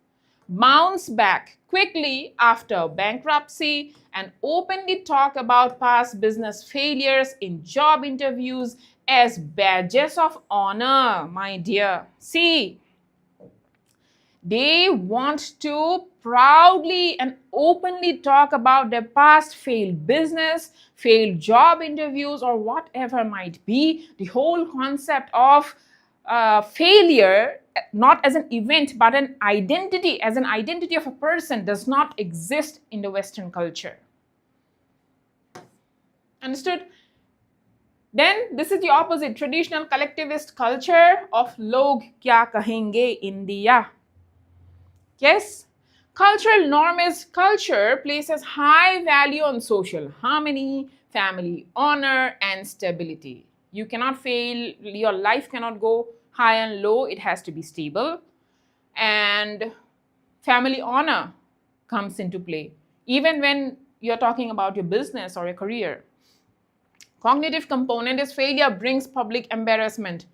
bounce back quickly after bankruptcy, and openly talk about past business failures in job interviews as badges of honor, my dear. See, they want to proudly and openly talk about their past failed business, failed job interviews, or whatever might be. The whole concept of failure, not as an event but an identity, as an identity of a person, does not exist in the Western culture. Understood? Then this is the opposite, traditional collectivist culture of log kya kahenge India. Yes, cultural norm is, culture places high value on social harmony, family honor, and stability. You cannot fail, your life cannot go high and low, it has to be stable. And family honor comes into play, even when you're talking about your business or your career. Cognitive component is, failure brings public embarrassment.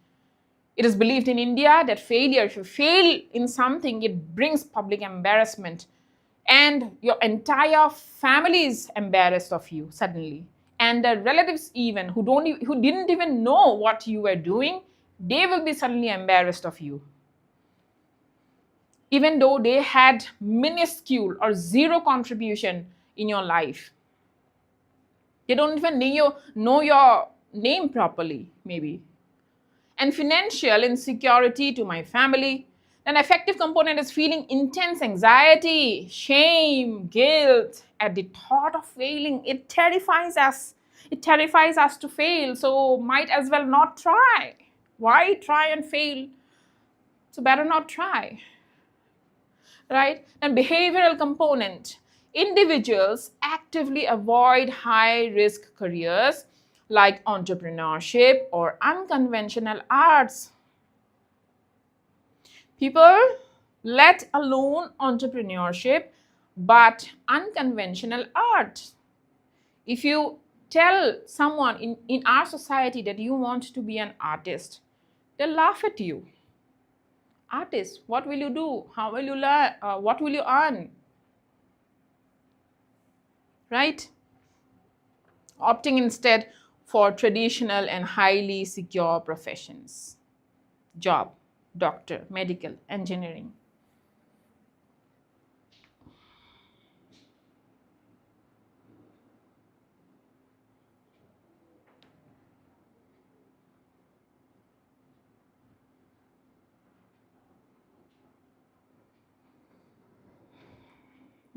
It is believed in India that failure, if you fail in something, it brings public embarrassment. And your entire family is embarrassed of you suddenly. And the relatives even, who didn't even know what you were doing, they will be suddenly embarrassed of you. Even though they had minuscule or zero contribution in your life. They don't even know your name properly, maybe. And financial insecurity to my family. An affective component is feeling intense anxiety, shame, guilt at the thought of failing. It terrifies us. It terrifies us to fail, so might as well not try. Why try and fail? So better not try. Right? And behavioral component. Individuals actively avoid high-risk careers like entrepreneurship or unconventional arts. People let alone entrepreneurship, but unconventional art. If you tell someone in our society that you want to be an artist, they'll laugh at you. artist, what will you do? How will you learn? What will you earn? Right? Opting instead for traditional and highly secure professions. Job, doctor, medical, engineering.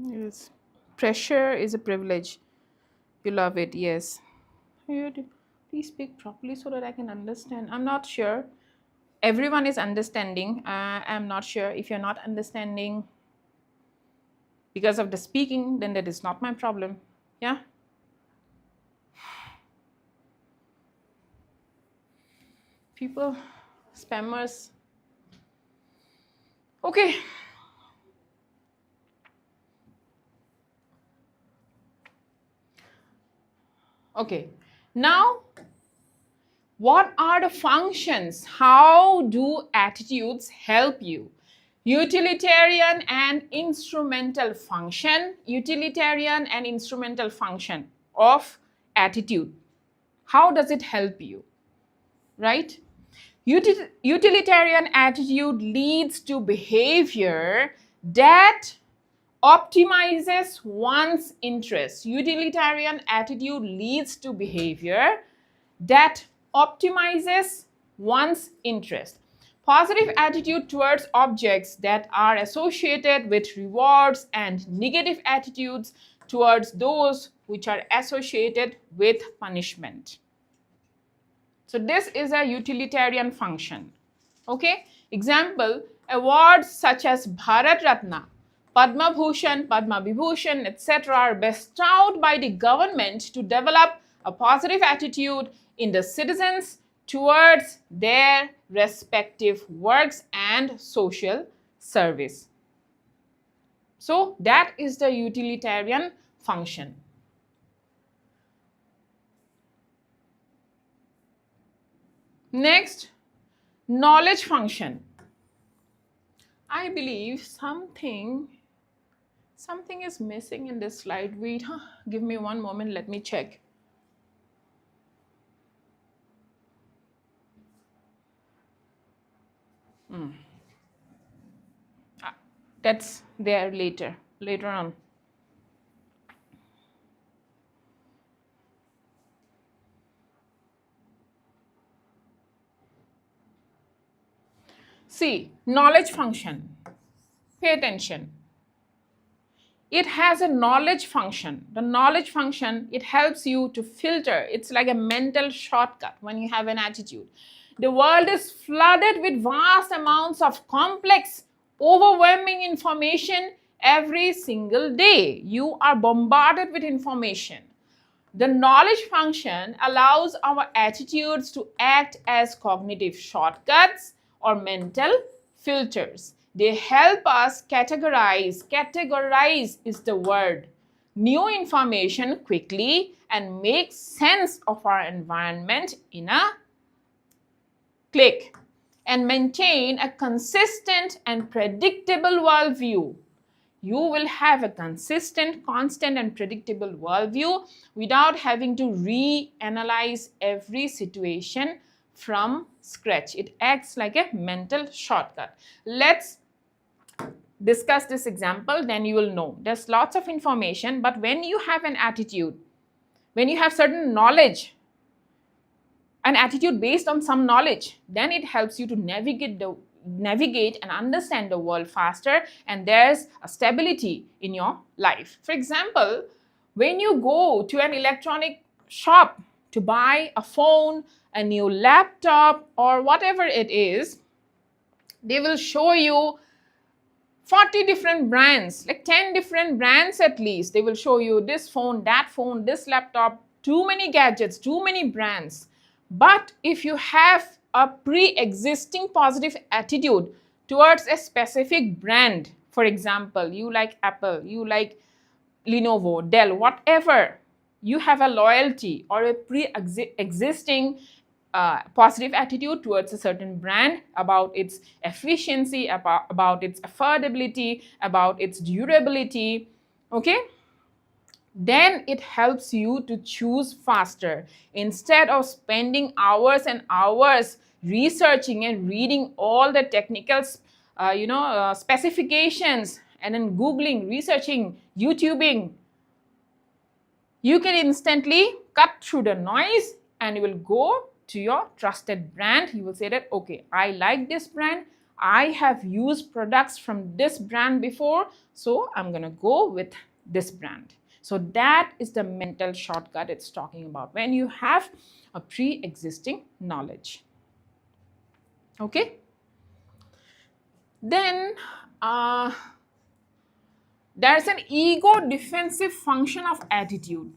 Yes. Pressure is a privilege. You love it, yes. Please speak properly so that I can understand. I'm not sure. Everyone is understanding. I'm not sure. If you're not understanding because of the speaking, then that is not my problem. Yeah? People, spammers. Okay. Okay. Now, what are the functions? How do attitudes help you? Utilitarian and instrumental function. Utilitarian and instrumental function of attitude. How does it help you? Right? Utilitarian attitude leads to behavior that optimizes one's interest. Utilitarian attitude leads to behavior that optimizes one's interest. Positive attitude towards objects that are associated with rewards, and negative attitudes towards those which are associated with punishment. So this is a utilitarian function. Okay? Example, awards such as Bharat Ratna, Padma Bhushan, Padma Vibhushan, etc. are bestowed by the government to develop a positive attitude in the citizens towards their respective works and social service. So that is the utilitarian function. Next, knowledge function. I believe something is missing in this slide. Wait, give me one moment, let me check. That's there later on. See, knowledge function. Pay attention. It has a knowledge function. The knowledge function, it helps you to filter. It's like a mental shortcut when you have an attitude. The world is flooded with vast amounts of complex, overwhelming information every single day. You are bombarded with information. The knowledge function allows our attitudes to act as cognitive shortcuts or mental filters. They help us categorize is the word, new information quickly and make sense of our environment in a click, and maintain a consistent and predictable worldview. You will have a consistent, constant and predictable worldview without having to reanalyze every situation from scratch. It acts like a mental shortcut. Let's discuss this example, then you will know. There's lots of information, but when you have an attitude, when you have certain knowledge, an attitude based on some knowledge, then it helps you to navigate and understand the world faster, and there's a stability in your life. For example, when you go to an electronic shop to buy a phone, a new laptop, or whatever it is, they will show you 40 different brands, like 10 different brands at least. They will show you this phone, this laptop, too many gadgets, too many brands. But if you have a pre-existing positive attitude towards a specific brand, for example, you like Apple, you like Lenovo, Dell, whatever, you have a loyalty or a pre-existing positive attitude towards a certain brand, about its efficiency, about its affordability, about its durability, okay, then it helps you to choose faster. Instead of spending hours and hours researching and reading all the technical specifications, and then Googling, researching, YouTubing, you can instantly cut through the noise and you will go to your trusted brand. You will say that, okay, I like this brand, I have used products from this brand before, so I'm going to go with this brand. So that is the mental shortcut it's talking about, when you have a pre-existing knowledge. Okay. Then there's an ego defensive function of attitude.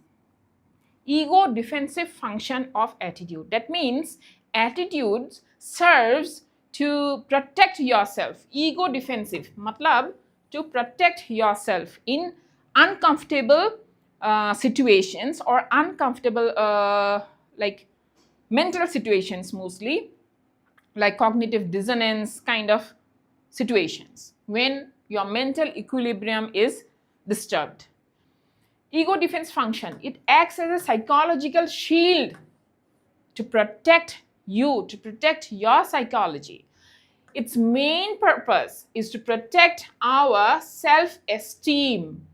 Ego defensive function of attitude. That means attitude serves to protect yourself. Ego defensive matlab to protect yourself in uncomfortable situations, or uncomfortable like mental situations, mostly like cognitive dissonance kind of situations, when your mental equilibrium is disturbed. Ego defense function, it acts as a psychological shield to protect you, to protect your psychology. Its main purpose is to protect our self-esteem.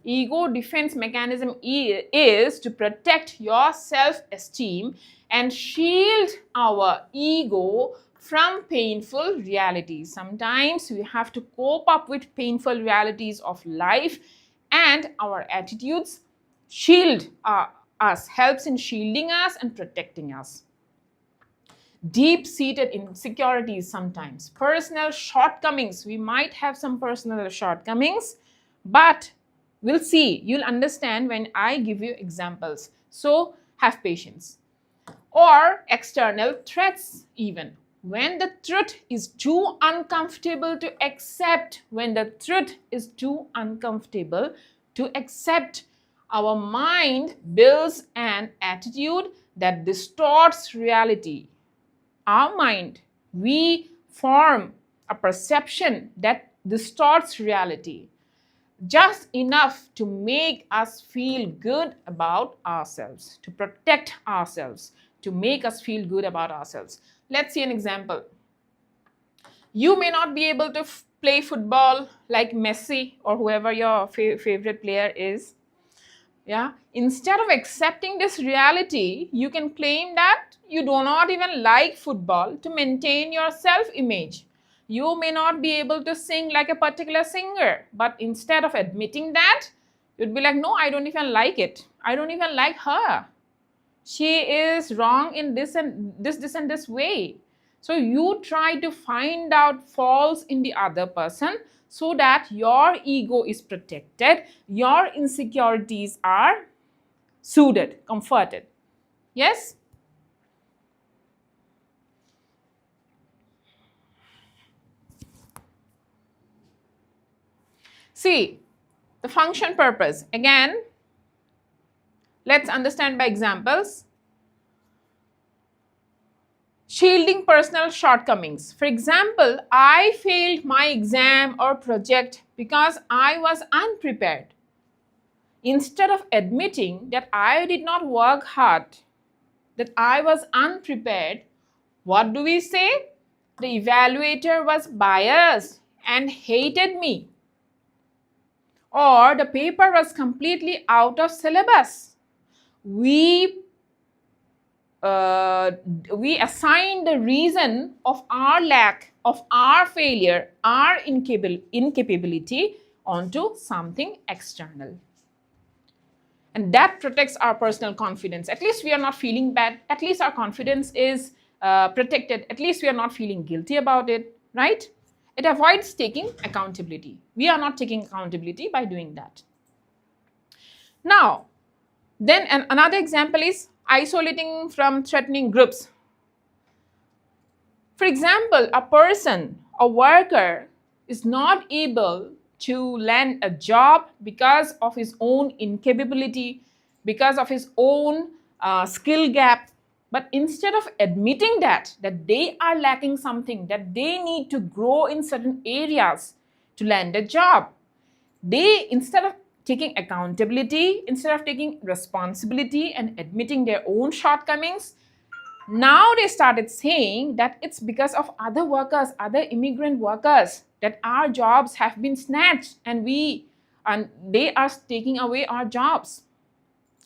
Ego defense mechanism is to protect your self-esteem and shield our ego from painful realities. Sometimes we have to cope up with painful realities of life, and our attitudes shield us, helps in shielding us and protecting us. Deep-seated insecurities sometimes, personal shortcomings. We might have some personal shortcomings, but we'll see, you'll understand when I give you examples. So have patience. Or external threats even. When the truth is too uncomfortable to accept, when the truth is too uncomfortable to accept, our mind builds an attitude that distorts reality. Our mind, we form a perception that distorts reality, just enough to make us feel good about ourselves, to protect ourselves, to make us feel good about ourselves. Let's see an example. You may not be able to play football like Messi or whoever your favorite player is. Yeah. Instead of accepting this reality, you can claim that you do not even like football to maintain your self-image. You may not be able to sing like a particular singer, but instead of admitting that, you'd be like, no, I don't even like it. I don't even like her. She is wrong in this and this way. So you try to find out faults in the other person so that your ego is protected, your insecurities are soothed, comforted. Yes? See, the function purpose. Again, let's understand by examples. Shielding personal shortcomings. For example, I failed my exam or project because I was unprepared. Instead of admitting that I did not work hard, that I was unprepared, what do we say? The evaluator was biased and hated me. Or the paper was completely out of syllabus. We assign the reason of our lack, of our failure, our incapability onto something external. And that protects our personal confidence. At least we are not feeling bad. At least our confidence is protected. At least we are not feeling guilty about it, right? It avoids taking accountability. We are not taking accountability by doing that. Now, then another example is isolating from threatening groups. For example, a person, a worker, is not able to land a job because of his own incapability, because of his own skill gap. But instead of admitting that they are lacking something, that they need to grow in certain areas to land a job, they, instead of taking accountability, instead of taking responsibility and admitting their own shortcomings, now they started saying that it's because of other workers, other immigrant workers, that our jobs have been snatched and they are taking away our jobs.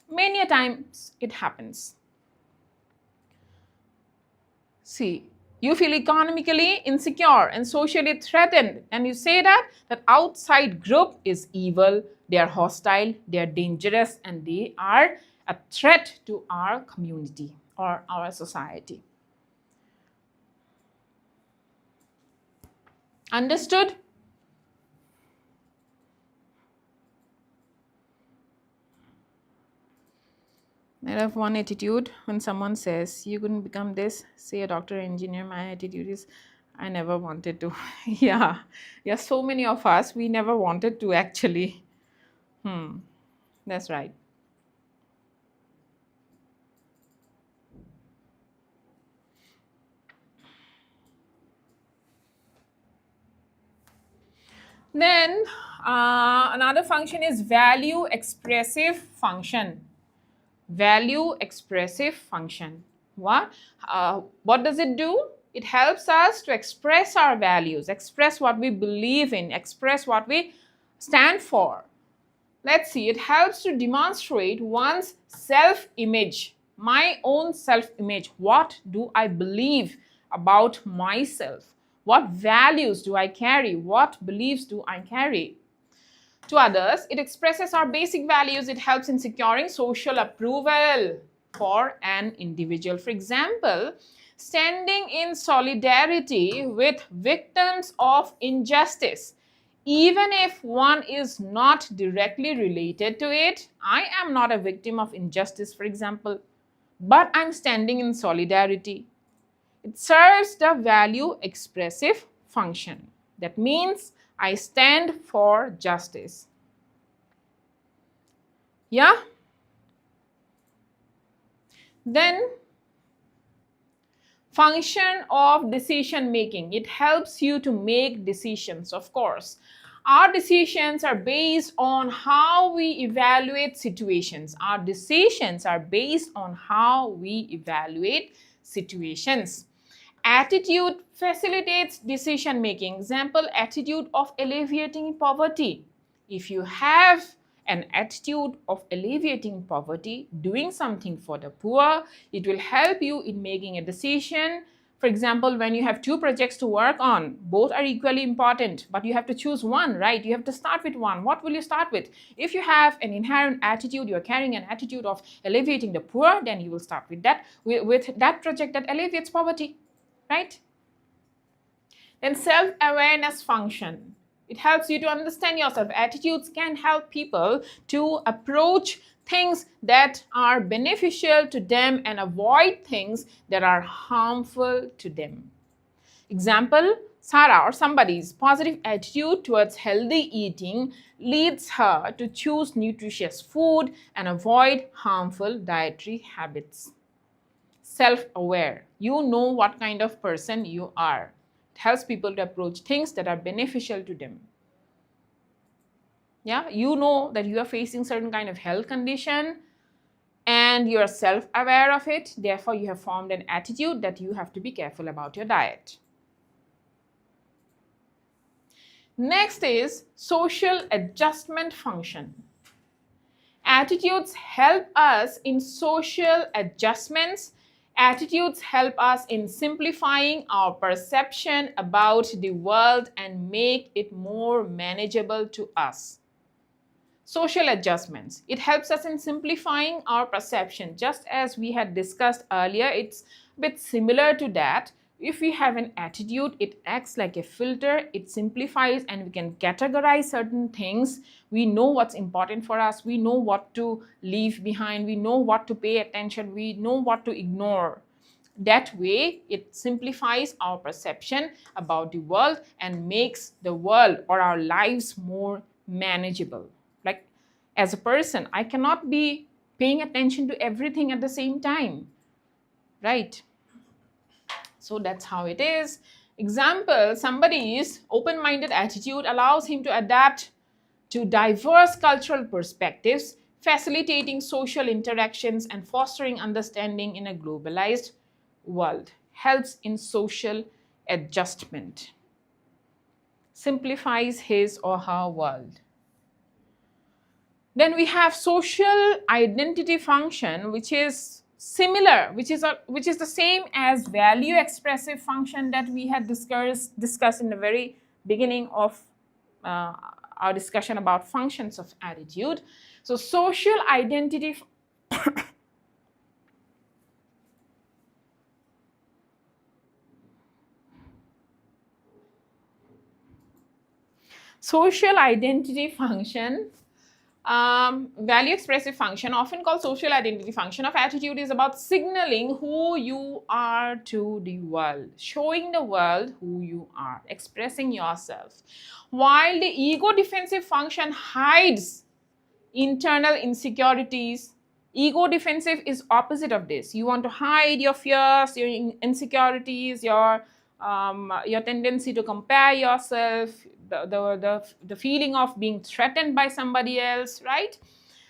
Many a times it happens. See, you feel economically insecure and socially threatened, and you say that outside group is evil, they are hostile, they are dangerous, and they are a threat to our community or our society. Understood? I have one attitude. When someone says you couldn't become this, say a doctor or engineer, my attitude is I never wanted to. Yeah, so many of us, we never wanted to actually. That's right. Then another function is value expressive function. Value expressive function. What does it do? It helps us to express our values, express what we believe in, express what we stand for. Let's see, it helps to demonstrate one's self-image, my own self-image. What do I believe about myself? What values do I carry? What beliefs do I carry? To others, it expresses our basic values. It helps in securing social approval for an individual. For example, standing in solidarity with victims of injustice. Even if one is not directly related to it, I am not a victim of injustice, for example, but I'm standing in solidarity. It serves the value expressive function. That means I stand for justice. Yeah? Then, function of decision making. It helps you to make decisions, of course. Our decisions are based on how we evaluate situations. Our decisions are based on how we evaluate situations. Attitude facilitates decision making. Example, attitude of alleviating poverty. If you have an attitude of alleviating poverty, doing something for the poor, it will help you in making a decision. For example, when you have two projects to work on, both are equally important, but you have to choose one, right? You have to start with one. What will you start with? If you have an inherent attitude, you're carrying an attitude of alleviating the poor, then you will start with that project that alleviates poverty, right? Then self-awareness function. It helps you to understand yourself. Attitudes can help people to approach things that are beneficial to them and avoid things that are harmful to them. Example, Sarah or somebody's positive attitude towards healthy eating leads her to choose nutritious food and avoid harmful dietary habits. Self-aware. You know what kind of person you are. It helps people to approach things that are beneficial to them. Yeah, you know that you are facing certain kind of health condition and you are self-aware of it. Therefore, you have formed an attitude that you have to be careful about your diet. Next is social adjustment function. Attitudes help us in social adjustments. Attitudes help us in simplifying our perception about the world and make it more manageable to us. Social adjustments. It helps us in simplifying our perception. Just as we had discussed earlier, it's a bit similar to that. If we have an attitude, it acts like a filter. It simplifies and we can categorize certain things. We know what's important for us. We know what to leave behind. We know what to pay attention. We know what to ignore. That way, it simplifies our perception about the world and makes the world or our lives more manageable. Like, as a person, I cannot be paying attention to everything at the same time. right? So that's how it is. Example, somebody's open-minded attitude allows him to adapt to diverse cultural perspectives, facilitating social interactions and fostering understanding in a globalized world. Helps in social adjustment. Simplifies his or her world. Then we have social identity function, which is similar, which is the same as value expressive function that we had discussed in the very beginning of our discussion about functions of attitude. So social identity social identity function, value expressive function, often called social identity function of attitude, is about signaling who you are to the world, showing the world who you are, expressing yourself. While the ego defensive function hides internal insecurities, ego defensive is opposite of this. You want to hide your fears, your insecurities, your tendency to compare yourself, the feeling of being threatened by somebody else, right?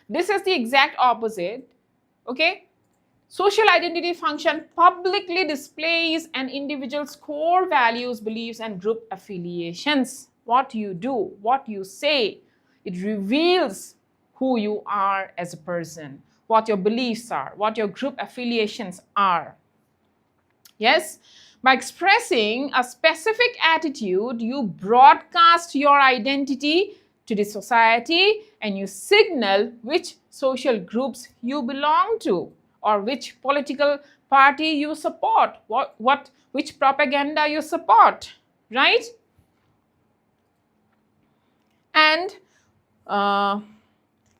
This is the exact opposite, okay? Social identity function publicly displays an individual's core values, beliefs, and group affiliations. What you do, what you say, it reveals who you are as a person, what your beliefs are, what your group affiliations are. Yes? By expressing a specific attitude, you broadcast your identity to the society and you signal which social groups you belong to or which political party you support, which propaganda you support, right? And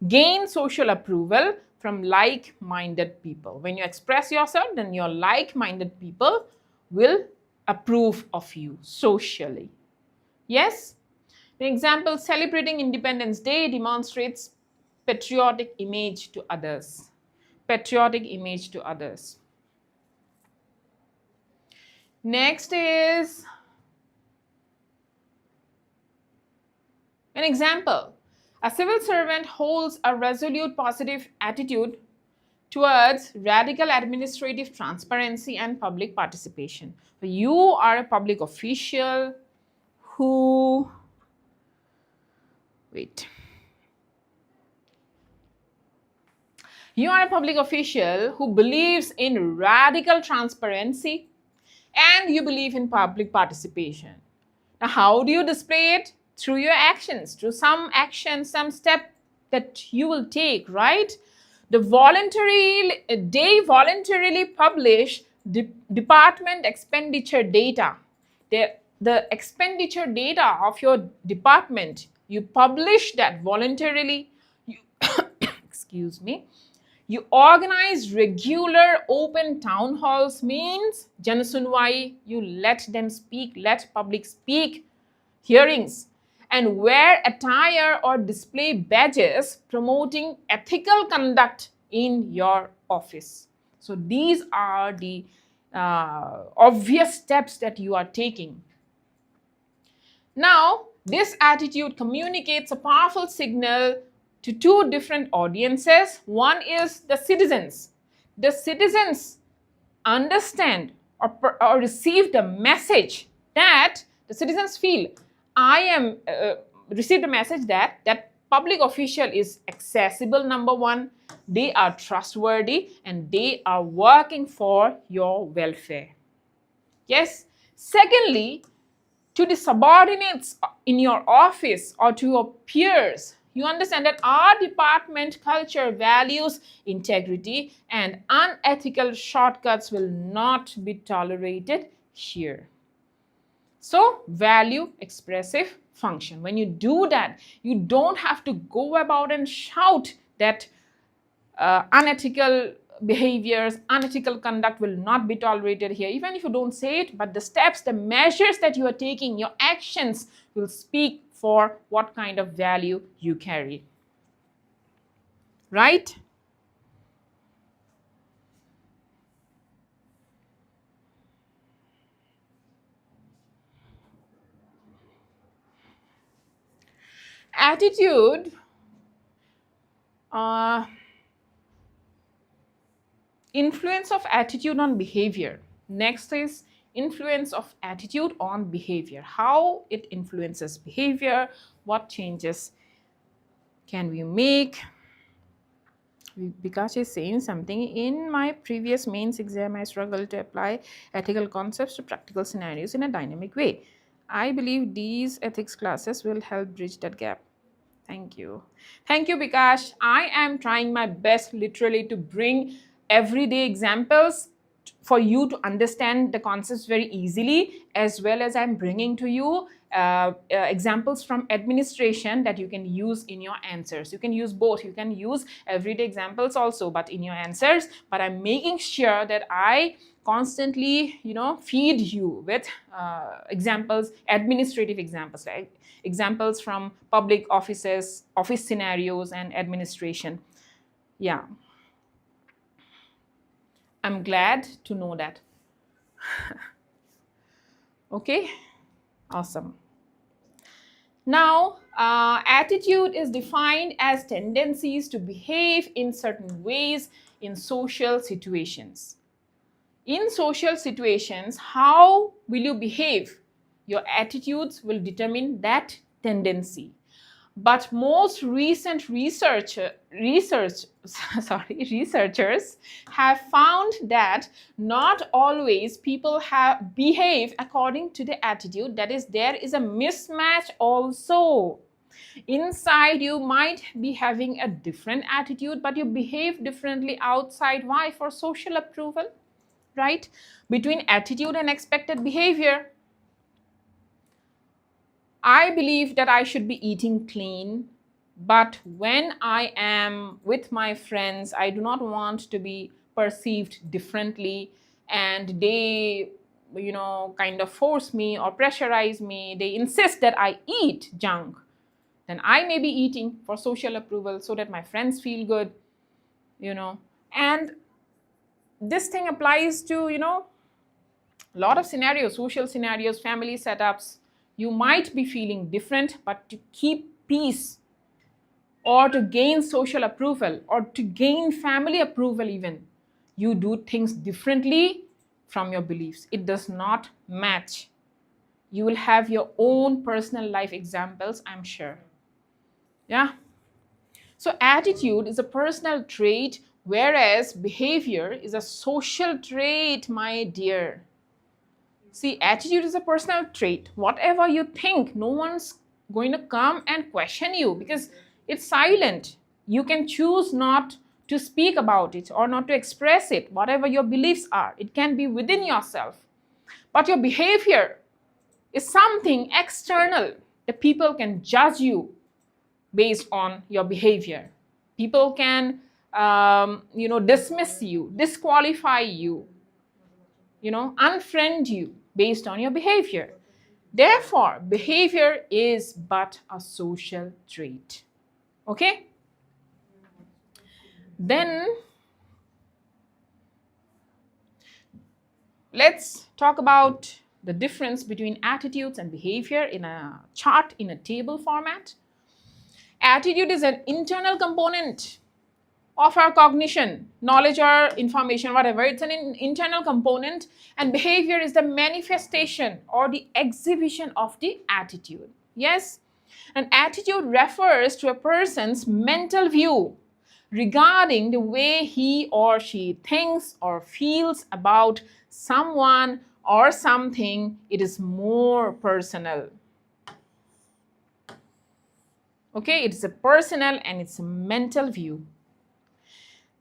gain social approval from like-minded people. When you express yourself, then your like-minded people will approve of you socially. Yes? For example, celebrating Independence Day demonstrates patriotic image to others. Patriotic image to others. Next is an example. A civil servant holds a resolute positive attitude towards radical administrative transparency and public participation. So you are a public official who, you are a public official who believes in radical transparency and you believe in public participation. Now, how do you display it? Through your actions, through some action, some step that you will take, right? They voluntarily publish department expenditure data. The expenditure data of your department, you publish that voluntarily. Excuse me. You organize regular open town halls, means Janasunwai, you let them speak, let public speak, hearings, and wear attire or display badges promoting ethical conduct in your office. So these are the obvious steps that you are taking. Now, this attitude communicates a powerful signal to two different audiences. One is the citizens. The citizens understand or receive the message that the citizens feel, I am received a message that public official is accessible, number one, they are trustworthy and they are working for your welfare. Yes. Secondly, to the subordinates in your office or to your peers, you understand that our department culture values integrity and unethical shortcuts will not be tolerated here. So, value expressive function. When you do that, you don't have to go about and shout that unethical behaviors, unethical conduct will not be tolerated here. Even if you don't say it, but the steps, the measures that you are taking, your actions will speak for what kind of value you carry. Right? Attitude, influence of attitude on behavior. Next is influence of attitude on behavior. How it influences behavior, what changes can we make? Because she's saying something, in my previous mains exam, I struggled to apply ethical concepts to practical scenarios in a dynamic way. I believe these ethics classes will help bridge that gap. Thank you. Thank you, Bikash. I am trying my best literally to bring everyday examples for you to understand the concepts very easily, as well as I'm bringing to you examples from administration that you can use in your answers. You can use both. You can use everyday examples also, but in your answers. But I'm making sure that I constantly, feed you with examples, administrative examples, like examples from public offices, office scenarios, and administration. Yeah. I'm glad to know that. Okay, awesome. Now, attitude is defined as tendencies to behave in certain ways in social situations. In social situations, how will you behave? Your attitudes will determine that tendency. But most recent researchers have found that not always people behave according to the attitude. That is, there is a mismatch also. Inside, you might be having a different attitude, but you behave differently outside. Why? For social approval, right? Between attitude and expected behavior. I believe that I should be eating clean, but when I am with my friends, I do not want to be perceived differently, and they, kind of force me or pressurize me. They insist that I eat junk. Then I may be eating for social approval so that my friends feel good, And this thing applies to, a lot of scenarios, social scenarios, family setups. You might be feeling different, but to keep peace or to gain social approval or to gain family approval even, you do things differently from your beliefs. It does not match. You will have your own personal life examples, I'm sure. Yeah. So attitude is a personal trait, whereas behavior is a social trait, my dear. See, attitude is a personal trait. Whatever you think, no one's going to come and question you because it's silent. You can choose not to speak about it or not to express it, whatever your beliefs are. It can be within yourself. But your behavior is something external. The people can judge you based on your behavior. People can, dismiss you, disqualify you, unfriend you based on your behavior. Therefore, behavior is but a social trait. Okay? Then, let's talk about the difference between attitudes and behavior in a chart, in a table format. Attitude is an internal component of our cognition, knowledge or information, whatever. It's an internal component, and behavior is the manifestation or the exhibition of the attitude. Yes? An attitude refers to a person's mental view regarding the way he or she thinks or feels about someone or something. It is more personal. Okay, it's a personal and it's a mental view.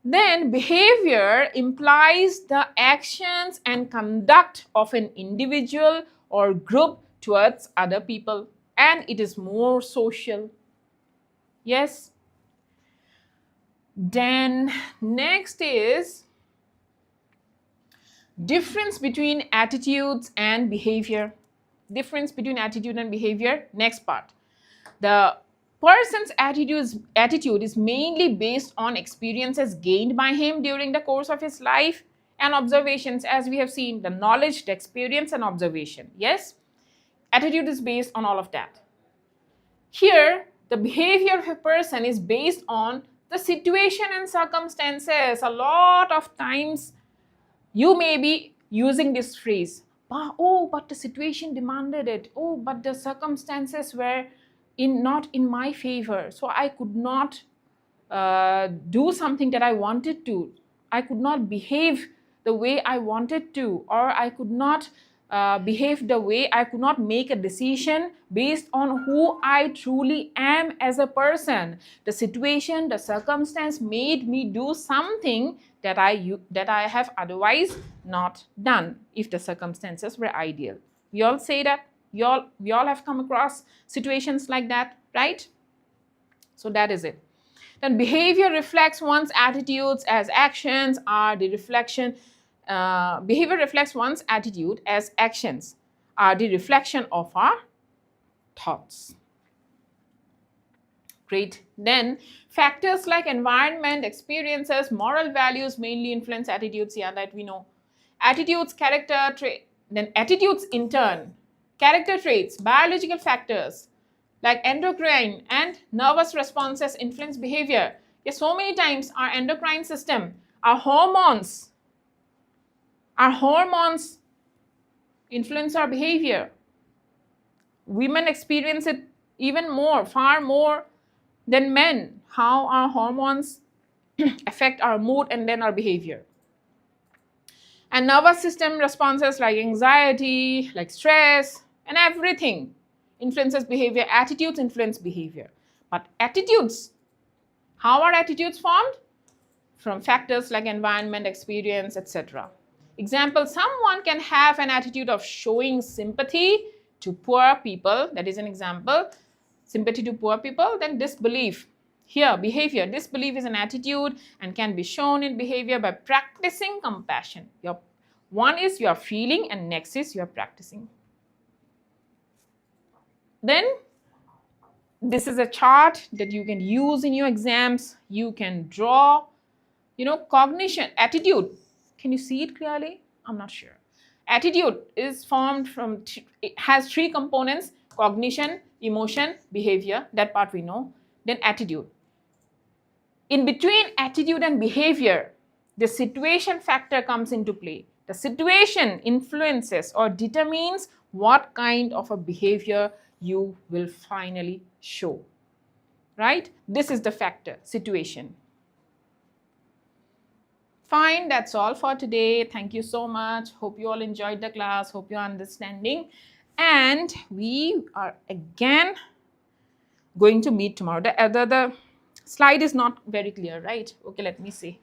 Then behavior implies the actions and conduct of an individual or group towards other people, and it is more social. Yes. Then next is difference between attitudes and behavior. Difference between attitude and behavior. Next part. The person's attitude is mainly based on experiences gained by him during the course of his life and observations, as we have seen, the knowledge, the experience, and observation. Yes, attitude is based on all of that. Here, the behavior of a person is based on the situation and circumstances. A lot of times you may be using this phrase, oh, but the situation demanded it. Oh, but the circumstances were not in my favor. So I could not do something that I wanted to. I could not behave the way I wanted to, or I could not behave the way, I could not make a decision based on who I truly am as a person. The situation, the circumstance made me do something that I have otherwise not done if the circumstances were ideal. We all say that. We all have come across situations like that, right? So that is it. Then behavior reflects one's attitudes as actions are the reflection. Behavior reflects one's attitude as actions are the reflection of our thoughts. Great. Then factors like environment, experiences, moral values mainly influence attitudes. Yeah, that we know. Attitudes, character trait. Then attitudes in turn, character traits, biological factors like endocrine and nervous responses influence behavior. Yes, so many times our endocrine system, our hormones influence our behavior. Women experience it even more, far more than men, how our hormones affect our mood and then our behavior. And nervous system responses like anxiety, like stress, and everything influences behavior. Attitudes influence behavior. But attitudes, how are attitudes formed? From factors like environment, experience, etc. Example, someone can have an attitude of showing sympathy to poor people. That is an example. Sympathy to poor people. Then disbelief. Here, behavior. Disbelief is an attitude and can be shown in behavior by practicing compassion. One is you are feeling and next is you are practicing. Then this is a chart that you can use in your exams. You can draw, cognition, attitude. Can you see it clearly? I'm not sure. Attitude is formed from, it has three components: cognition, emotion, behavior. That part we know. Then attitude. In between attitude and behavior, the situation factor comes into play. The situation influences or determines what kind of a behavior you will finally show, right? This is the factor, situation. Fine, that's all for today. Thank you so much. Hope you all enjoyed the class. Hope you're understanding. And we are again going to meet tomorrow. The slide is not very clear, right? Okay, let me see.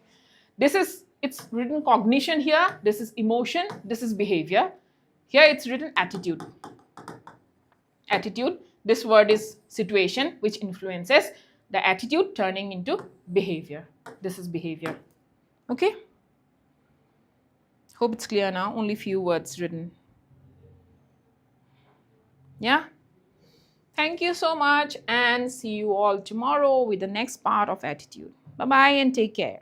It's written cognition here. This is emotion. This is behavior. Here it's written attitude. Attitude. This word is situation, which influences the attitude turning into behavior. This is behavior. Okay? Hope it's clear now. Only few words written. Yeah? Thank you so much and see you all tomorrow with the next part of attitude. Bye-bye and take care.